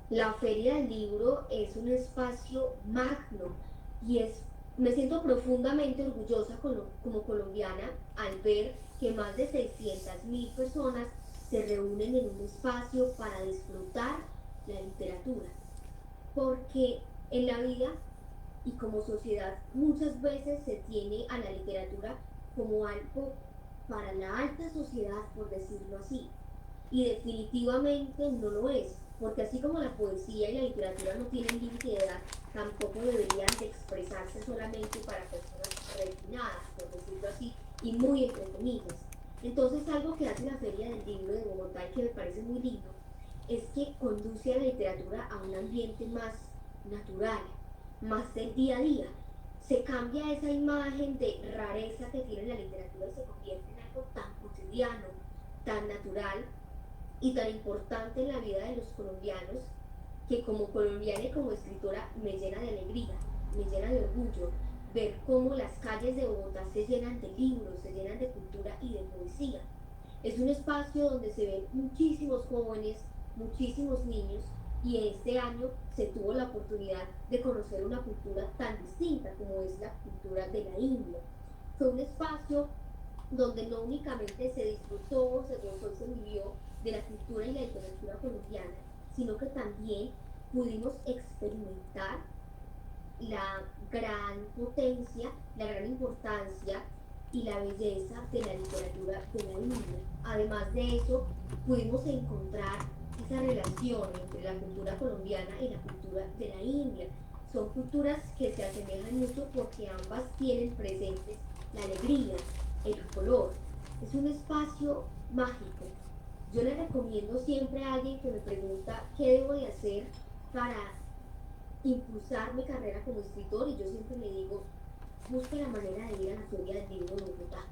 La Feria del Libro es un espacio magno y me siento profundamente orgullosa como colombiana al ver que más de 600.000 personas se reúnen en un espacio para disfrutar la literatura. Porque en la vida y como sociedad muchas veces se tiene a la literatura como algo para la alta sociedad, por decirlo así. y definitivamente no lo es, porque así como la poesía y la literatura no tienen límite de edad, tampoco deberían de expresarse solamente para personas refinadas, por decirlo así, y muy entre comillas. Entonces algo que hace la Feria del Libro de Bogotá y que me parece muy lindo es que conduce a la literatura a un ambiente más natural, más del día a día. Se cambia esa imagen de rareza que tiene la literatura y se convierte en algo tan cotidiano, tan natural y tan importante en la vida de los colombianos que como colombiana y como escritora me llena de alegría, me llena de orgullo ver cómo las calles de Bogotá se llenan de libros, se llenan de cultura y de poesía. Es un espacio donde se ven muchísimos jóvenes, muchísimos niños y este año se tuvo la oportunidad de conocer una cultura tan distinta como es la cultura de la India. Fue un espacio donde no únicamente se disfrutó, se gozó y se vivió de la cultura y la literatura colombiana, sino que también pudimos experimentar la gran potencia, la gran importancia y la belleza de la literatura de la India. Además de eso, pudimos encontrar esa relación entre la cultura colombiana y la cultura de la India. Son culturas que se asemejan mucho porque ambas tienen presentes la alegría, el color. Es un espacio mágico. Yo le recomiendo siempre a alguien que me pregunta qué debo de hacer para impulsar mi carrera como escritor y yo siempre le digo, busque la manera de ir a la Feria del Libro de Bogotá,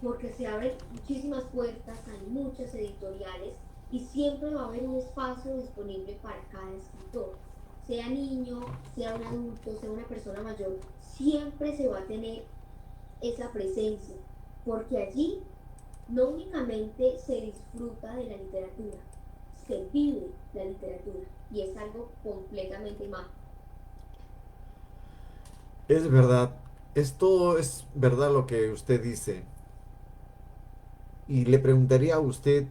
porque se abren muchísimas puertas, hay muchas editoriales y siempre va a haber un espacio disponible para cada escritor. Sea niño, sea un adulto, sea una persona mayor, siempre se va a tener esa presencia, porque allí no únicamente se disfruta de la literatura, se vive la literatura y es algo completamente mágico. Es verdad, esto es verdad lo que usted dice. Y le preguntaría a usted,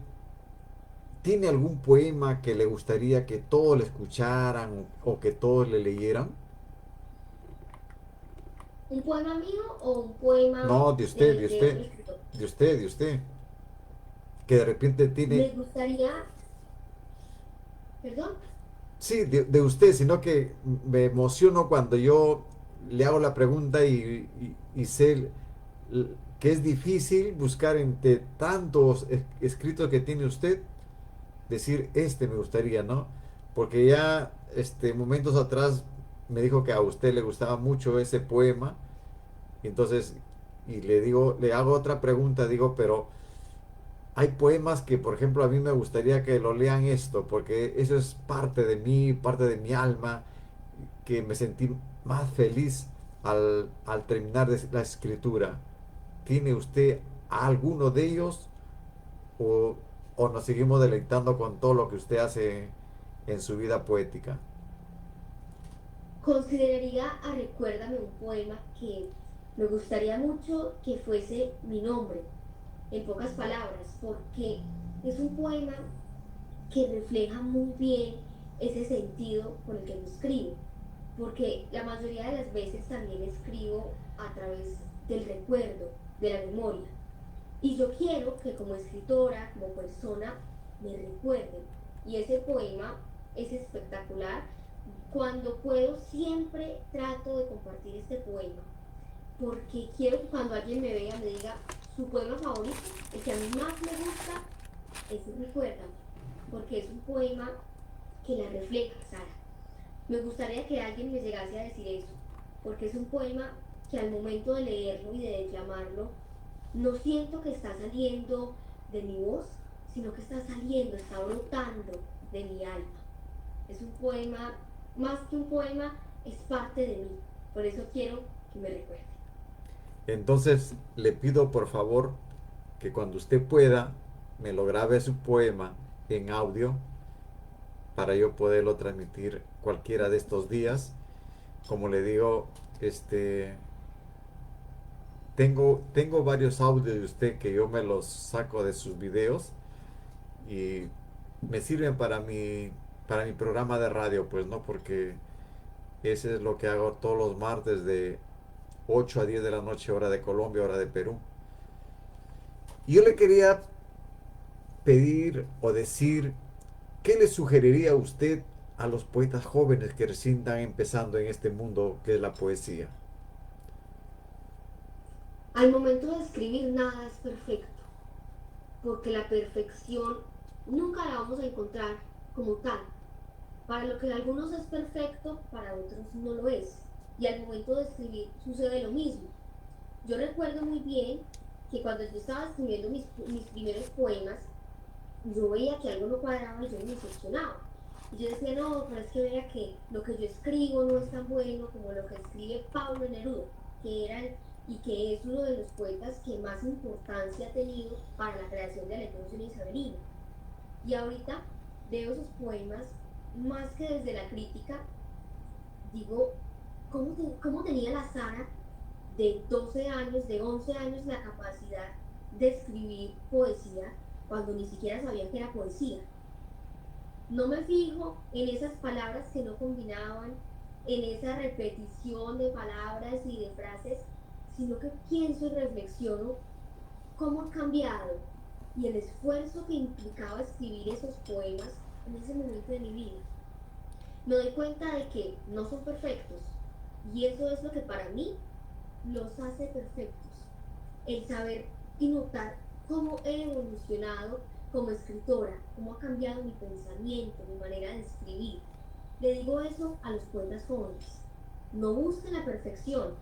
¿tiene algún poema que le gustaría que todos le escucharan o que todos le leyeran? ¿Un poema mío o un poema No, de usted, de de otro usted, escritor? de usted, de usted. Que de repente Me tiene, gustaría, perdón, sí, de usted, sino que me emociono cuando yo le hago la pregunta y sé que es difícil buscar entre tantos escritos que tiene usted, decir, este me gustaría, ¿no? Porque ya, momentos atrás me dijo que a usted le gustaba mucho ese poema, y entonces, y le digo, le hago otra pregunta, digo, pero hay poemas que, por ejemplo, a mí me gustaría que lo lean esto, porque eso es parte de mí, parte de mi alma, que me sentí más feliz al terminar la escritura. ¿Tiene usted alguno de ellos o, o nos seguimos deleitando con todo lo que usted hace en su vida poética? consideraría a Recuérdame un poema que me gustaría mucho que fuese mi nombre, en pocas palabras, porque es un poema que refleja muy bien ese sentido con el que lo escribo, porque la mayoría de las veces también escribo a través del recuerdo, de la memoria. Y yo quiero que como escritora, como persona, me recuerden. Y ese poema es espectacular. Cuando puedo, siempre trato de compartir este poema, porque quiero que cuando alguien me vea me diga su poema favorito, el que a mí más me gusta, es Recuérdame, porque es un poema que la refleja, Sara. Me gustaría que alguien me llegase a decir eso, porque es un poema que al momento de leerlo y de declamarlo, no siento que está saliendo de mi voz, sino que está saliendo, está brotando de mi alma. Es un poema, más que un poema, es parte de mí. Por eso quiero que me recuerde. Entonces le pido por favor que cuando usted pueda me lo grabe su poema en audio para yo poderlo transmitir cualquiera de estos días. Como le digo, este, tengo varios audios de usted que yo me los saco de sus videos y me sirven para mi programa de radio, pues no, porque ese es lo que hago todos los martes de 8 a 10 de la noche, hora de Colombia, hora de Perú. Y yo le quería pedir o decir, ¿qué le sugeriría a usted a los poetas jóvenes que recién están empezando en este mundo que es la poesía? Al momento de escribir nada es perfecto, porque la perfección nunca la vamos a encontrar como tal. Para lo que en algunos es perfecto, para otros no lo es. Y al momento de escribir sucede lo mismo. Yo recuerdo muy bien que cuando yo estaba escribiendo mis primeros poemas, yo veía que algo no cuadraba y yo me decepcionaba. Y yo decía, no, pero es que vea que lo que yo escribo no es tan bueno como lo que escribe Pablo Neruda, que era y que es uno de los poetas que más importancia ha tenido para la creación de Alegría Isabelina. Y ahorita veo esos poemas más que desde la crítica, digo, ¿cómo tenía la Sara de 12 años, de 11 años, la capacidad de escribir poesía cuando ni siquiera sabía que era poesía? No me fijo en esas palabras que no combinaban, en esa repetición de palabras y de frases, sino que pienso y reflexiono cómo ha cambiado y el esfuerzo que implicaba escribir esos poemas en ese momento de mi vida. Me doy cuenta de que no son perfectos y eso es lo que para mí los hace perfectos. El saber y notar cómo he evolucionado como escritora, cómo ha cambiado mi pensamiento, mi manera de escribir. Le digo eso a los poetas jóvenes. No busquen la perfección,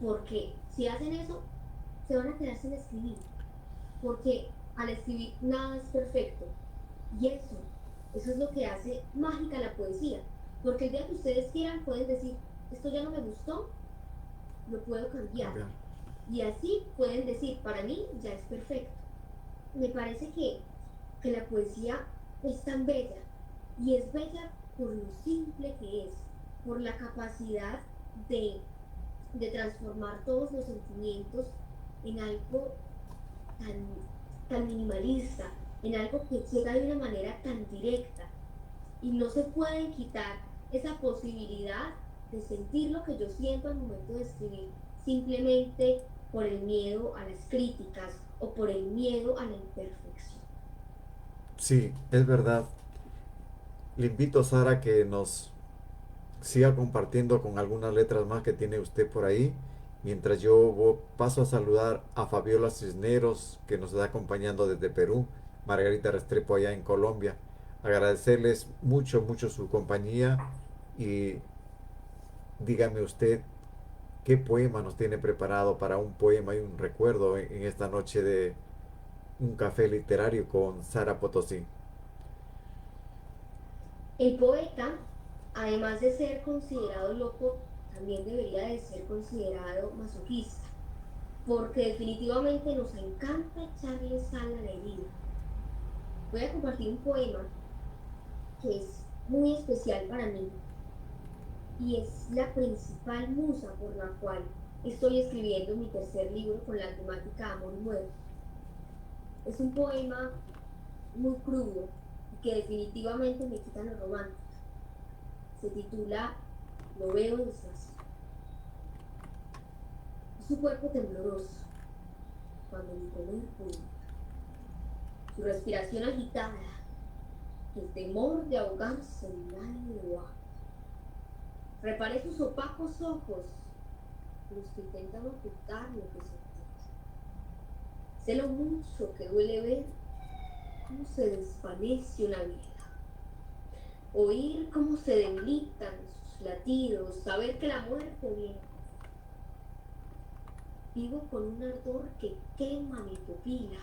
porque si hacen eso, se van a quedar sin escribir. Porque al escribir nada es perfecto. Y eso es lo que hace mágica la poesía. Porque el día que ustedes quieran pueden decir, esto ya no me gustó, lo puedo cambiar. Cambiar. Y así pueden decir, para mí ya es perfecto. Me parece que la poesía es tan bella y es bella por lo simple que es, por la capacidad de, de transformar todos los sentimientos en algo tan, tan minimalista, en algo que llega de una manera tan directa y no se pueden quitar esa posibilidad de sentir lo que yo siento al momento de escribir, simplemente por el miedo a las críticas o por el miedo a la imperfección. Sí, es verdad. Le invito a Sara que nos siga compartiendo con algunas letras más que tiene usted por ahí, mientras yo paso a saludar a Fabiola Cisneros, que nos está acompañando desde Perú, Margarita Restrepo allá en Colombia. Agradecerles mucho, mucho su compañía y dígame usted qué poema nos tiene preparado para un poema y un recuerdo en esta noche de un café literario con Sara Potosí. El poeta, además de ser considerado loco, también debería de ser considerado masoquista, porque definitivamente nos encanta echarle sal a la herida. Voy a compartir un poema que es muy especial para mí y es la principal musa por la cual estoy escribiendo mi tercer libro con la temática Amor y Muerte. Es un poema muy crudo y que definitivamente me quita lo romántico. Se titula Lo veo despacio. Es su cuerpo tembloroso cuando mi comer punta, su respiración agitada, el temor de ahogarse en el aire de agua. Reparé sus opacos ojos, los que intentan ocultar lo que sentí. Sé lo mucho que duele ver cómo se desvanece una vida, oír cómo se debilitan sus latidos, saber que la muerte viene. Vivo con un ardor que quema mi pupila,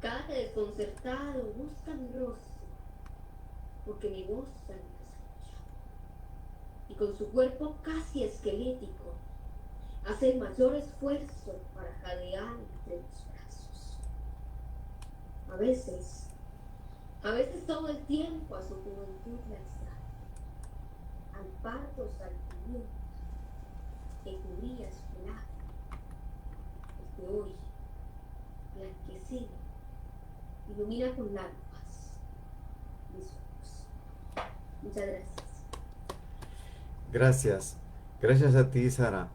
cada que desconcertado busca mi rostro, porque mi voz ya no la escucha. Y con su cuerpo casi esquelético, hace el mayor esfuerzo para jadear entre los brazos. A veces, a veces todo el tiempo a su juventud la extraña, al pardo salpimiento que cubría su pelaje, el que hoy, blanquecido, ilumina con lágrimas mis ojos. Muchas gracias. Gracias. Gracias a ti, Sara.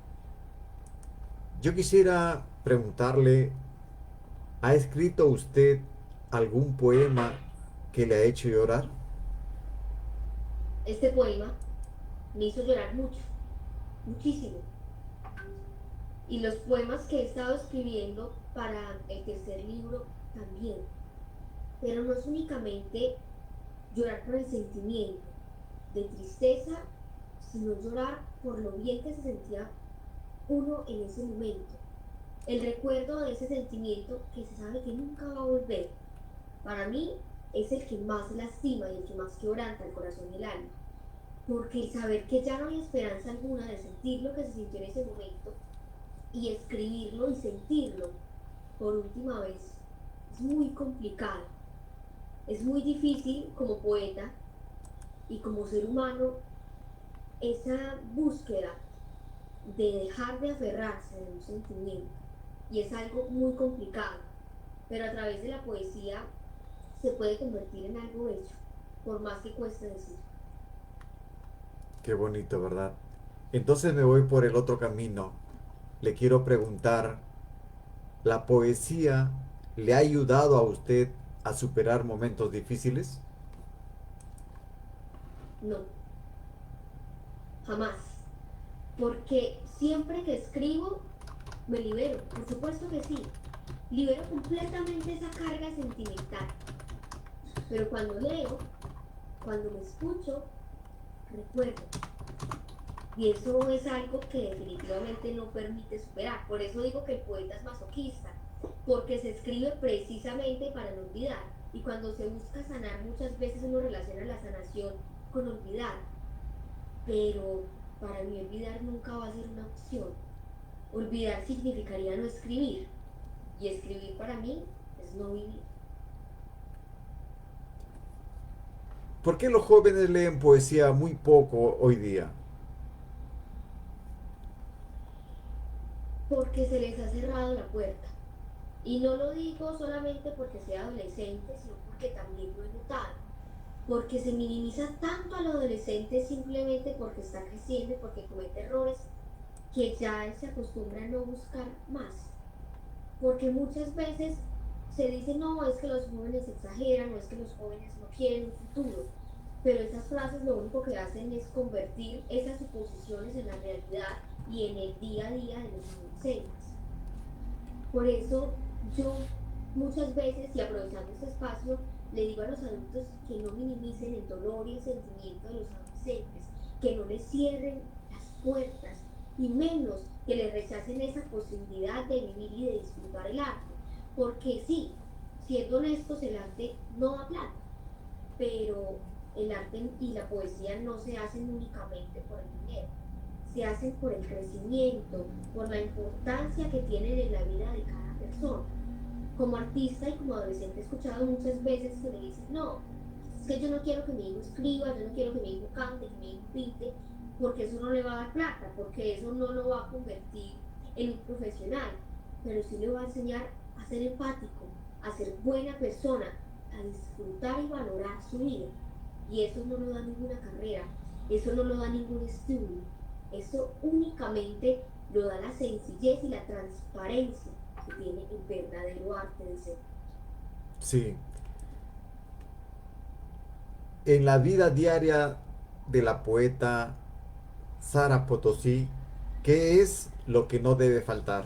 Yo quisiera preguntarle, ¿ha escrito usted algún poema que le ha hecho llorar? Este poema me hizo llorar mucho, muchísimo. Y los poemas que he estado escribiendo para el tercer libro también. Pero no es únicamente llorar por el sentimiento de tristeza, sino llorar por lo bien que se sentía uno en ese momento. El recuerdo de ese sentimiento que se sabe que nunca va a volver, para mí es el que más lastima y el que más quebranta el corazón y el alma. Porque el saber que ya no hay esperanza alguna de sentir lo que se sintió en ese momento y escribirlo y sentirlo por última vez es muy complicado. Es muy difícil como poeta y como ser humano esa búsqueda de dejar de aferrarse a un sentimiento. Y es algo muy complicado, pero a través de la poesía se puede convertir en algo hecho, por más que cueste decir. Qué bonito, ¿verdad? Entonces me voy por el otro camino. Le quiero preguntar, ¿la poesía le ha ayudado a usted a superar momentos difíciles? No, jamás. Porque siempre que escribo me libero, por supuesto que sí. Libero completamente esa carga sentimental. Pero cuando leo, cuando me escucho, recuerdo. Y eso es algo que definitivamente no permite superar. Por eso digo que el poeta es masoquista, porque se escribe precisamente para no olvidar. Y cuando se busca sanar, muchas veces uno relaciona la sanación con olvidar. Pero para mí olvidar nunca va a ser una opción. Olvidar significaría no escribir. Y escribir para mí es no vivir. ¿Por qué los jóvenes leen poesía muy poco hoy día? Porque se les ha cerrado la puerta. Y no lo digo solamente porque sea adolescente, sino porque también lo he notado. Porque se minimiza tanto al adolescente simplemente porque está creciendo y porque comete errores que ya él se acostumbra a no buscar más. Porque muchas veces se dice, no, es que los jóvenes exageran, o es que los jóvenes no quieren un futuro. Pero esas frases lo único que hacen es convertir esas suposiciones en la realidad y en el día a día de los adolescentes. Por eso yo muchas veces, y aprovechando este espacio, le digo a los adultos que no minimicen el dolor y el sentimiento de los adolescentes, que no les cierren las puertas y menos que les rechacen esa posibilidad de vivir y de disfrutar el arte. Porque sí, siendo honestos, el arte no da plata, pero el arte y la poesía no se hacen únicamente por el dinero, se hacen por el crecimiento, por la importancia que tienen en la vida de cada persona. Como artista y como adolescente he escuchado muchas veces que me dicen, no, es que yo no quiero que mi hijo escriba, yo no quiero que mi hijo cante, que mi hijo pinte, porque eso no le va a dar plata, porque eso no lo va a convertir en un profesional, pero sí le va a enseñar a ser empático, a ser buena persona, a disfrutar y valorar su vida. Y eso no lo da ninguna carrera, eso no lo da ningún estudio, eso únicamente lo da la sencillez y la transparencia que tiene el verdadero arte de ser. Sí, en la vida diaria de la poeta Sara Potosí, ¿qué es lo que no debe faltar?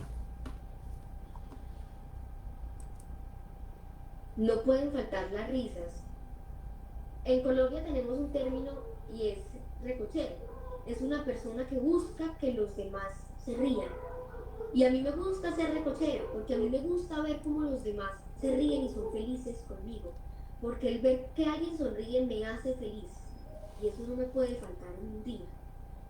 No pueden faltar las risas. En Colombia tenemos un término y es recochero. Es una persona que busca que los demás se rían. Y a mí me gusta ser recochero, porque a mí me gusta ver cómo los demás se ríen y son felices conmigo. Porque el ver que alguien sonríe me hace feliz. Y eso no me puede faltar en un día.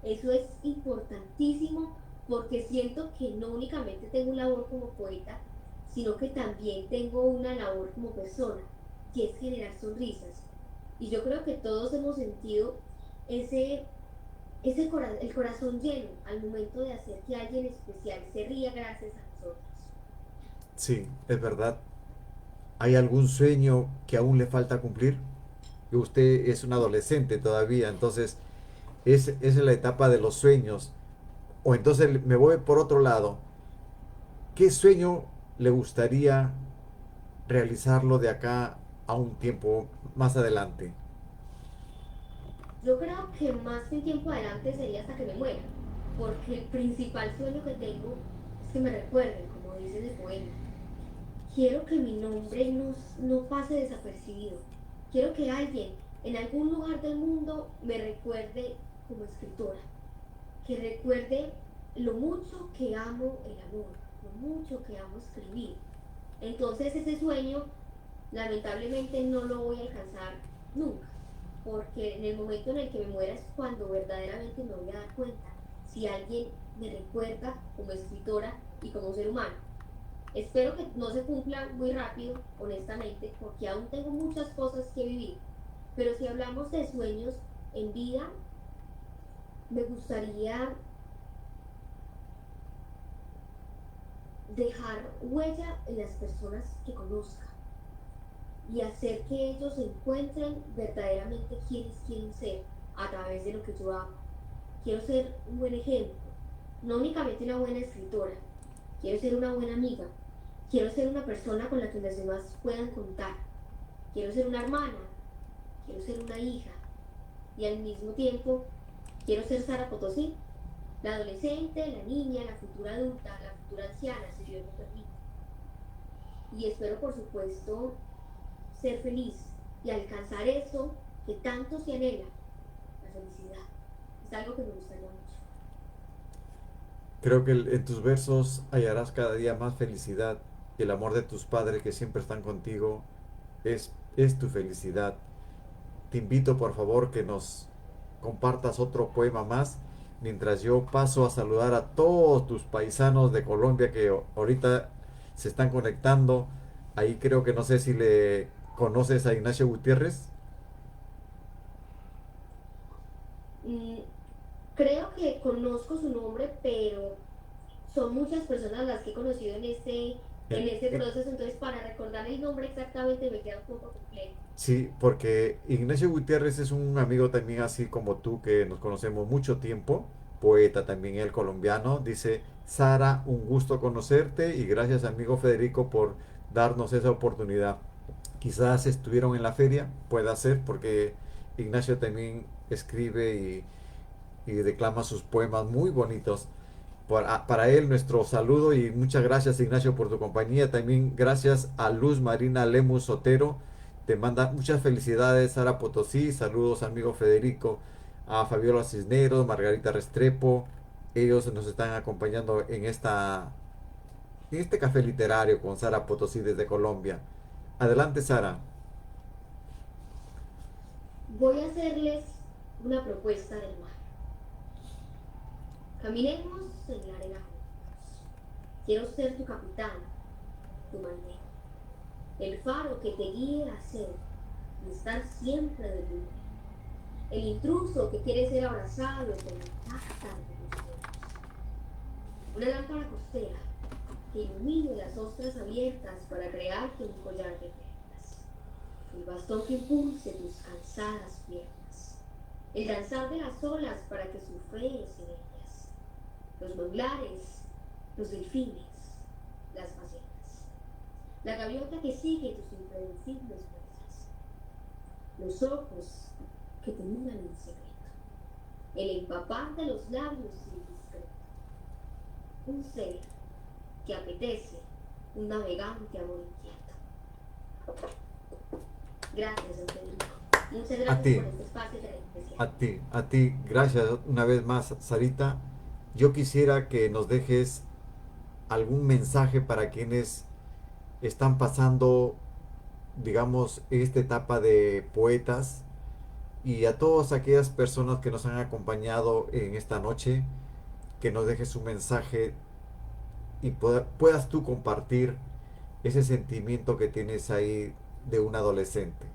Eso es importantísimo porque siento que no únicamente tengo una labor como poeta, sino que también tengo una labor como persona, que es generar sonrisas. Y yo creo que todos hemos sentido ese, el corazón lleno al momento de hacer que alguien especial se ría gracias a nosotros. Sí, es verdad. ¿Hay algún sueño que aún le falta cumplir? Que usted es un adolescente todavía, entonces es la etapa de los sueños. O entonces me voy por otro lado. ¿Qué sueño le gustaría realizarlo de acá a un tiempo más adelante? Yo creo que más que un tiempo adelante sería hasta que me muera, porque el principal sueño que tengo es que me recuerden, como dice el poema. Quiero que mi nombre no pase desapercibido. Quiero que alguien en algún lugar del mundo me recuerde como escritora, que recuerde lo mucho que amo el amor, lo mucho que amo escribir. Entonces ese sueño lamentablemente no lo voy a alcanzar nunca, porque en el momento en el que me muera es cuando verdaderamente me voy a dar cuenta si alguien me recuerda como escritora y como ser humano. Espero que no se cumpla muy rápido, honestamente, porque aún tengo muchas cosas que vivir. Pero si hablamos de sueños en vida, me gustaría dejar huella en las personas que conozca y hacer que ellos encuentren verdaderamente quiénes quieren ser a través de lo que yo hago. Quiero ser un buen ejemplo, no únicamente una buena escritora, quiero ser una buena amiga, quiero ser una persona con la que los demás puedan contar, quiero ser una hermana, quiero ser una hija y al mismo tiempo quiero ser Sara Potosí, la adolescente, la niña, la futura adulta, la futura anciana, si Dios lo permite. Y espero, por supuesto, ser feliz y alcanzar eso que tanto se anhela, la felicidad. Es algo que me gustaría mucho. Creo que en tus versos hallarás cada día más felicidad y el amor de tus padres que siempre están contigo es tu felicidad. Te invito por favor que nos compartas otro poema más mientras yo paso a saludar a todos tus paisanos de Colombia que ahorita se están conectando. Ahí creo que no sé si le conoces a Ignacio Gutiérrez. Mm, creo que conozco su nombre, pero son muchas personas las que he conocido Eh, en este eh, proceso, entonces para recordar el nombre exactamente me queda un poco complejo. Sí, porque Ignacio Gutiérrez es un amigo también así como tú que nos conocemos mucho tiempo, poeta también él colombiano. Dice, Sara, un gusto conocerte y gracias amigo Federico por darnos esa oportunidad. Quizás estuvieron en la feria, puede ser, porque Ignacio también escribe y declama sus poemas muy bonitos. Para él nuestro saludo y muchas gracias Ignacio por tu compañía. También gracias a Luz Marina Lemus Sotero. Te manda muchas felicidades Sara Potosí. Saludos amigo Federico. A Fabiola Cisneros, Margarita Restrepo. Ellos nos están acompañando en este café literario con Sara Potosí desde Colombia. Adelante Sara. Voy a hacerles una propuesta del mar. Caminemos en la arena juntos. Quiero ser tu capitán, tu marinero, el faro que te guíe a ser y estar siempre de libre, el intruso que quiere ser abrazado con el néctar de tus sueños, una lámpara costera que ilumine las ostras abiertas para crearte un collar de perlas, el bastón que impulse tus cansadas piernas, el danzar de las olas para que surfees en ellas, los manglares, los delfines, las ballenas, la gaviota que sigue tus impredecibles huellas, los ojos que te miran en secreto, el empapar de los labios indiscreto, un ser que apetece, un navegante amor inquieto. Gracias, don Federico. Muchas A gracias ti. por este espacio tan especial. A ti, gracias una vez más, Sarita. Yo quisiera que nos dejes algún mensaje para quienes están pasando, digamos, esta etapa de poetas y a todas aquellas personas que nos han acompañado en esta noche, que nos dejes un mensaje y puedas tú compartir ese sentimiento que tienes ahí de un adolescente.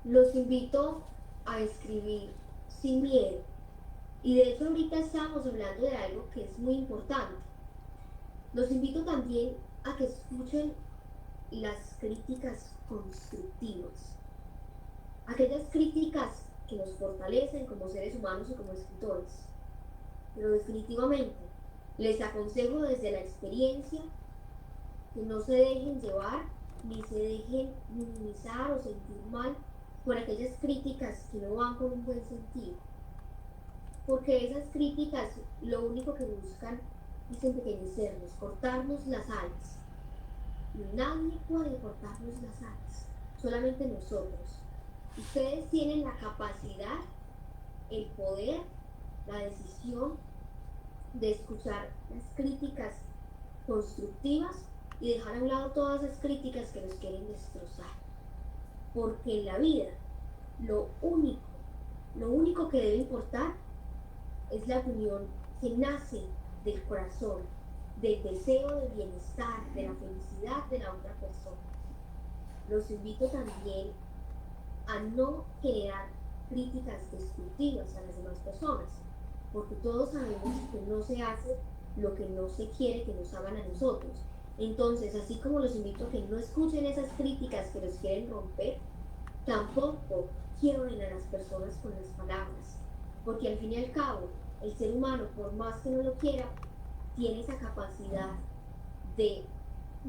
Los invito a escribir sin miedo. Y de hecho ahorita estamos hablando de algo que es muy importante. Los invito también a que escuchen las críticas constructivas, aquellas críticas que nos fortalecen como seres humanos y como escritores. Pero definitivamente les aconsejo desde la experiencia que no se dejen llevar ni se dejen minimizar o sentir mal por aquellas críticas que no van con un buen sentido, porque esas críticas lo único que buscan es empequeñecernos, cortarnos las alas. Y nadie puede cortarnos las alas, solamente nosotros. Ustedes tienen la capacidad, el poder, la decisión de escuchar las críticas constructivas y dejar a un lado todas esas críticas que nos quieren destrozar. Porque en la vida lo único que debe importar es la opinión que nace del corazón, del deseo de bienestar, de la felicidad de la otra persona. Los invito también a no generar críticas destructivas a las demás personas, porque todos sabemos que no se hace lo que no se quiere que nos hagan a nosotros. Entonces, así como los invito a que no escuchen esas críticas que los quieren romper, tampoco quiebren a las personas con las palabras, porque al fin y al cabo, el ser humano, por más que no lo quiera, tiene esa capacidad de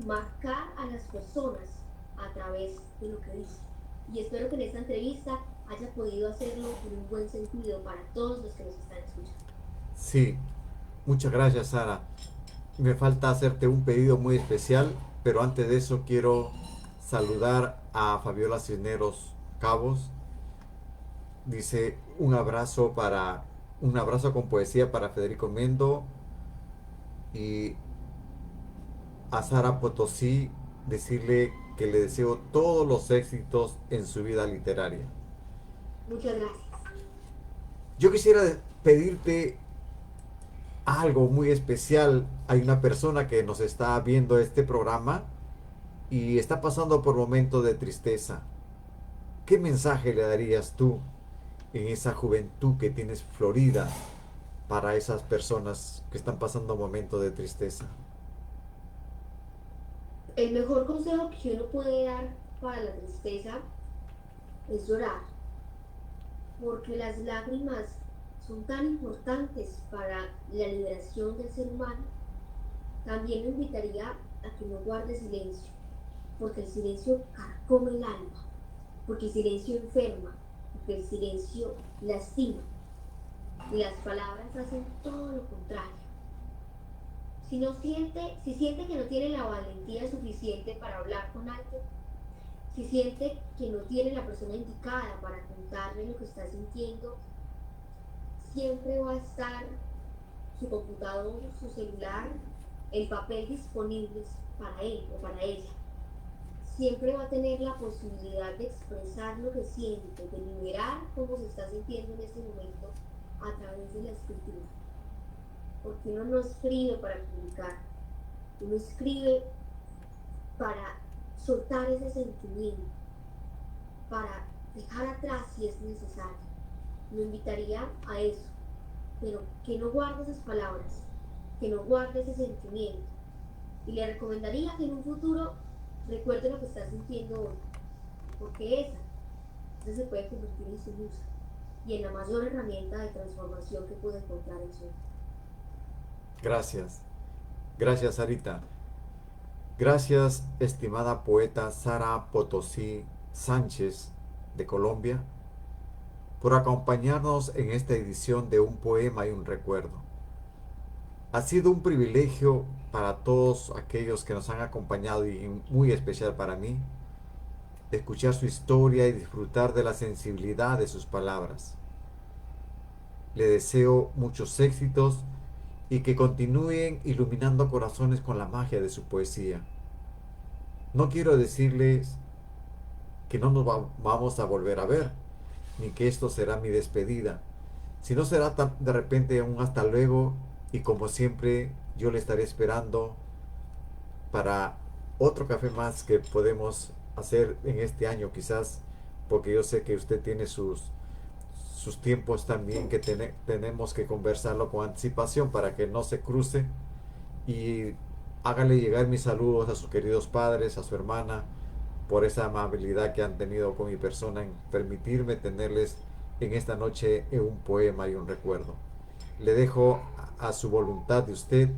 marcar a las personas a través de lo que dice. Y espero que en esta entrevista haya podido hacerlo con un buen sentido para todos los que nos están escuchando. Sí, muchas gracias, Sara. Me falta hacerte un pedido muy especial, pero antes de eso quiero saludar a Fabiola Cisneros Cabos. Dice un abrazo con poesía para Federico Mendo, y a Sara Potosí decirle que le deseo todos los éxitos en su vida literaria. Muchas gracias. Yo quisiera pedirte algo muy especial. Hay una persona que nos está viendo este programa y está pasando por momentos de tristeza. ¿Qué mensaje le darías tú en esa juventud que tienes florida para esas personas que están pasando momentos de tristeza? El mejor consejo que uno puede dar para la tristeza es llorar, porque las lágrimas son tan importantes para la liberación del ser humano. También me invitaría a que no guarde silencio, porque el silencio carcome el alma, porque el silencio enferma, porque el silencio lastima y las palabras hacen todo lo contrario. Si siente que no tiene la valentía suficiente para hablar con alguien, si siente que no tiene la persona indicada para contarle lo que está sintiendo, siempre va a estar su computador, su celular, el papel disponibles para él o para ella. Siempre va a tener la posibilidad de expresar lo que siente, de liberar cómo se está sintiendo en este momento a través de la escritura. Porque uno no escribe para publicar, uno escribe para soltar ese sentimiento, para dejar atrás si es necesario. Lo invitaría a eso, pero que no guarde esas palabras, que no guarde ese sentimiento. Y le recomendaría que en un futuro recuerde lo que está sintiendo hoy, porque esa se puede convertir en su musa y en la mayor herramienta de transformación que puede encontrar en su vida. Gracias. Gracias, Sarita. Gracias, estimada poeta Sara Potosí Sánchez de Colombia, por acompañarnos en esta edición de Un Poema y un Recuerdo. Ha sido un privilegio para todos aquellos que nos han acompañado y muy especial para mí, escuchar su historia y disfrutar de la sensibilidad de sus palabras. Le deseo muchos éxitos y que continúen iluminando corazones con la magia de su poesía. No quiero decirles que no nos vamos a volver a ver, ni que esto será mi despedida, sino será de repente un hasta luego, y como siempre yo le estaré esperando para otro café más que podemos hacer en este año quizás, porque yo sé que usted tiene sus tiempos también que tenemos que conversarlo con anticipación para que no se cruce. Y hágale llegar mis saludos a sus queridos padres, a su hermana, por esa amabilidad que han tenido con mi persona en permitirme tenerles en esta noche un poema y un recuerdo. Le dejo a su voluntad de usted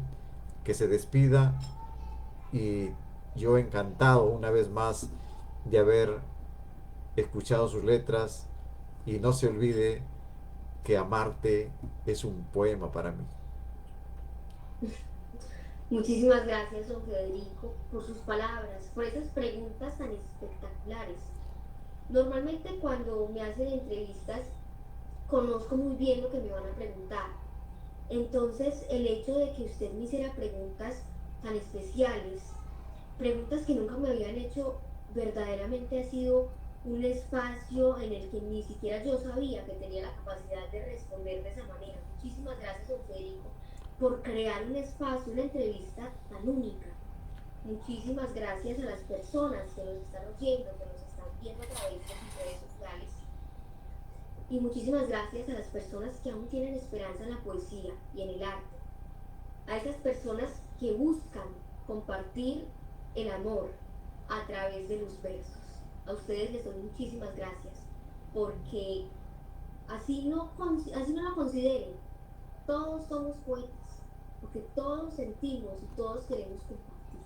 que se despida y yo encantado una vez más de haber escuchado sus letras y no se olvide que amarte es un poema para mí. Muchísimas gracias, don Federico, por sus palabras, por esas preguntas tan espectaculares. Normalmente cuando me hacen entrevistas, conozco muy bien lo que me van a preguntar. Entonces, el hecho de que usted me hiciera preguntas tan especiales, preguntas que nunca me habían hecho, verdaderamente ha sido un espacio en el que ni siquiera yo sabía que tenía la capacidad de responder de esa manera. Muchísimas gracias, don Federico, por crear un espacio, una entrevista tan única. Muchísimas gracias a las personas que nos están oyendo, que nos están viendo a través de sus redes sociales. Y muchísimas gracias a las personas que aún tienen esperanza en la poesía y en el arte. A esas personas que buscan compartir el amor a través de los versos. A ustedes les doy muchísimas gracias porque así no lo consideren, todos somos poetas, porque todos sentimos y todos queremos compartir.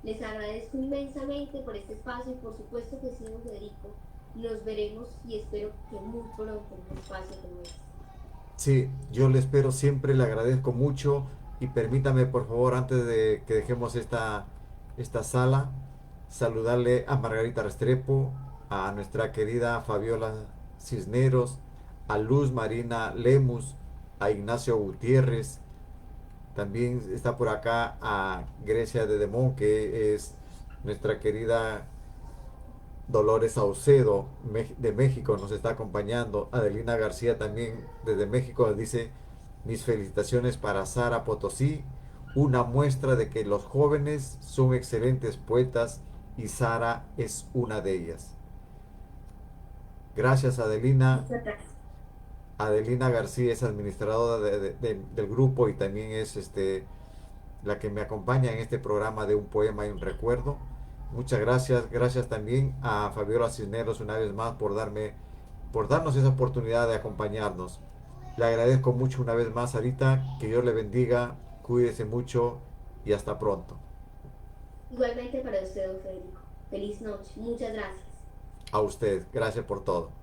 Les agradezco inmensamente por este espacio y por supuesto que sí, don Federico, nos veremos y espero que muy pronto en un espacio como este. Sí, yo le espero siempre, le agradezco mucho y permítame por favor antes de que dejemos esta sala saludarle a Margarita Restrepo, a nuestra querida Fabiola Cisneros, a Luz Marina Lemus, a Ignacio Gutiérrez, también está por acá a Grecia de Demón, que es nuestra querida Dolores Saucedo de México, nos está acompañando. Adelina García también desde México nos dice mis felicitaciones para Sara Potosí, una muestra de que los jóvenes son excelentes poetas y Sara es una de ellas. Gracias Adelina. Muchas gracias. Adelina García es administradora del grupo y también es la que me acompaña en este programa de Un Poema y un Recuerdo. Muchas gracias, gracias también a Fabiola Cisneros una vez más por darnos esa oportunidad de acompañarnos. Le agradezco mucho una vez más, Sarita, que Dios le bendiga, cuídese mucho y hasta pronto. Igualmente para usted, don Federico. Feliz noche. Muchas gracias. A usted, gracias por todo.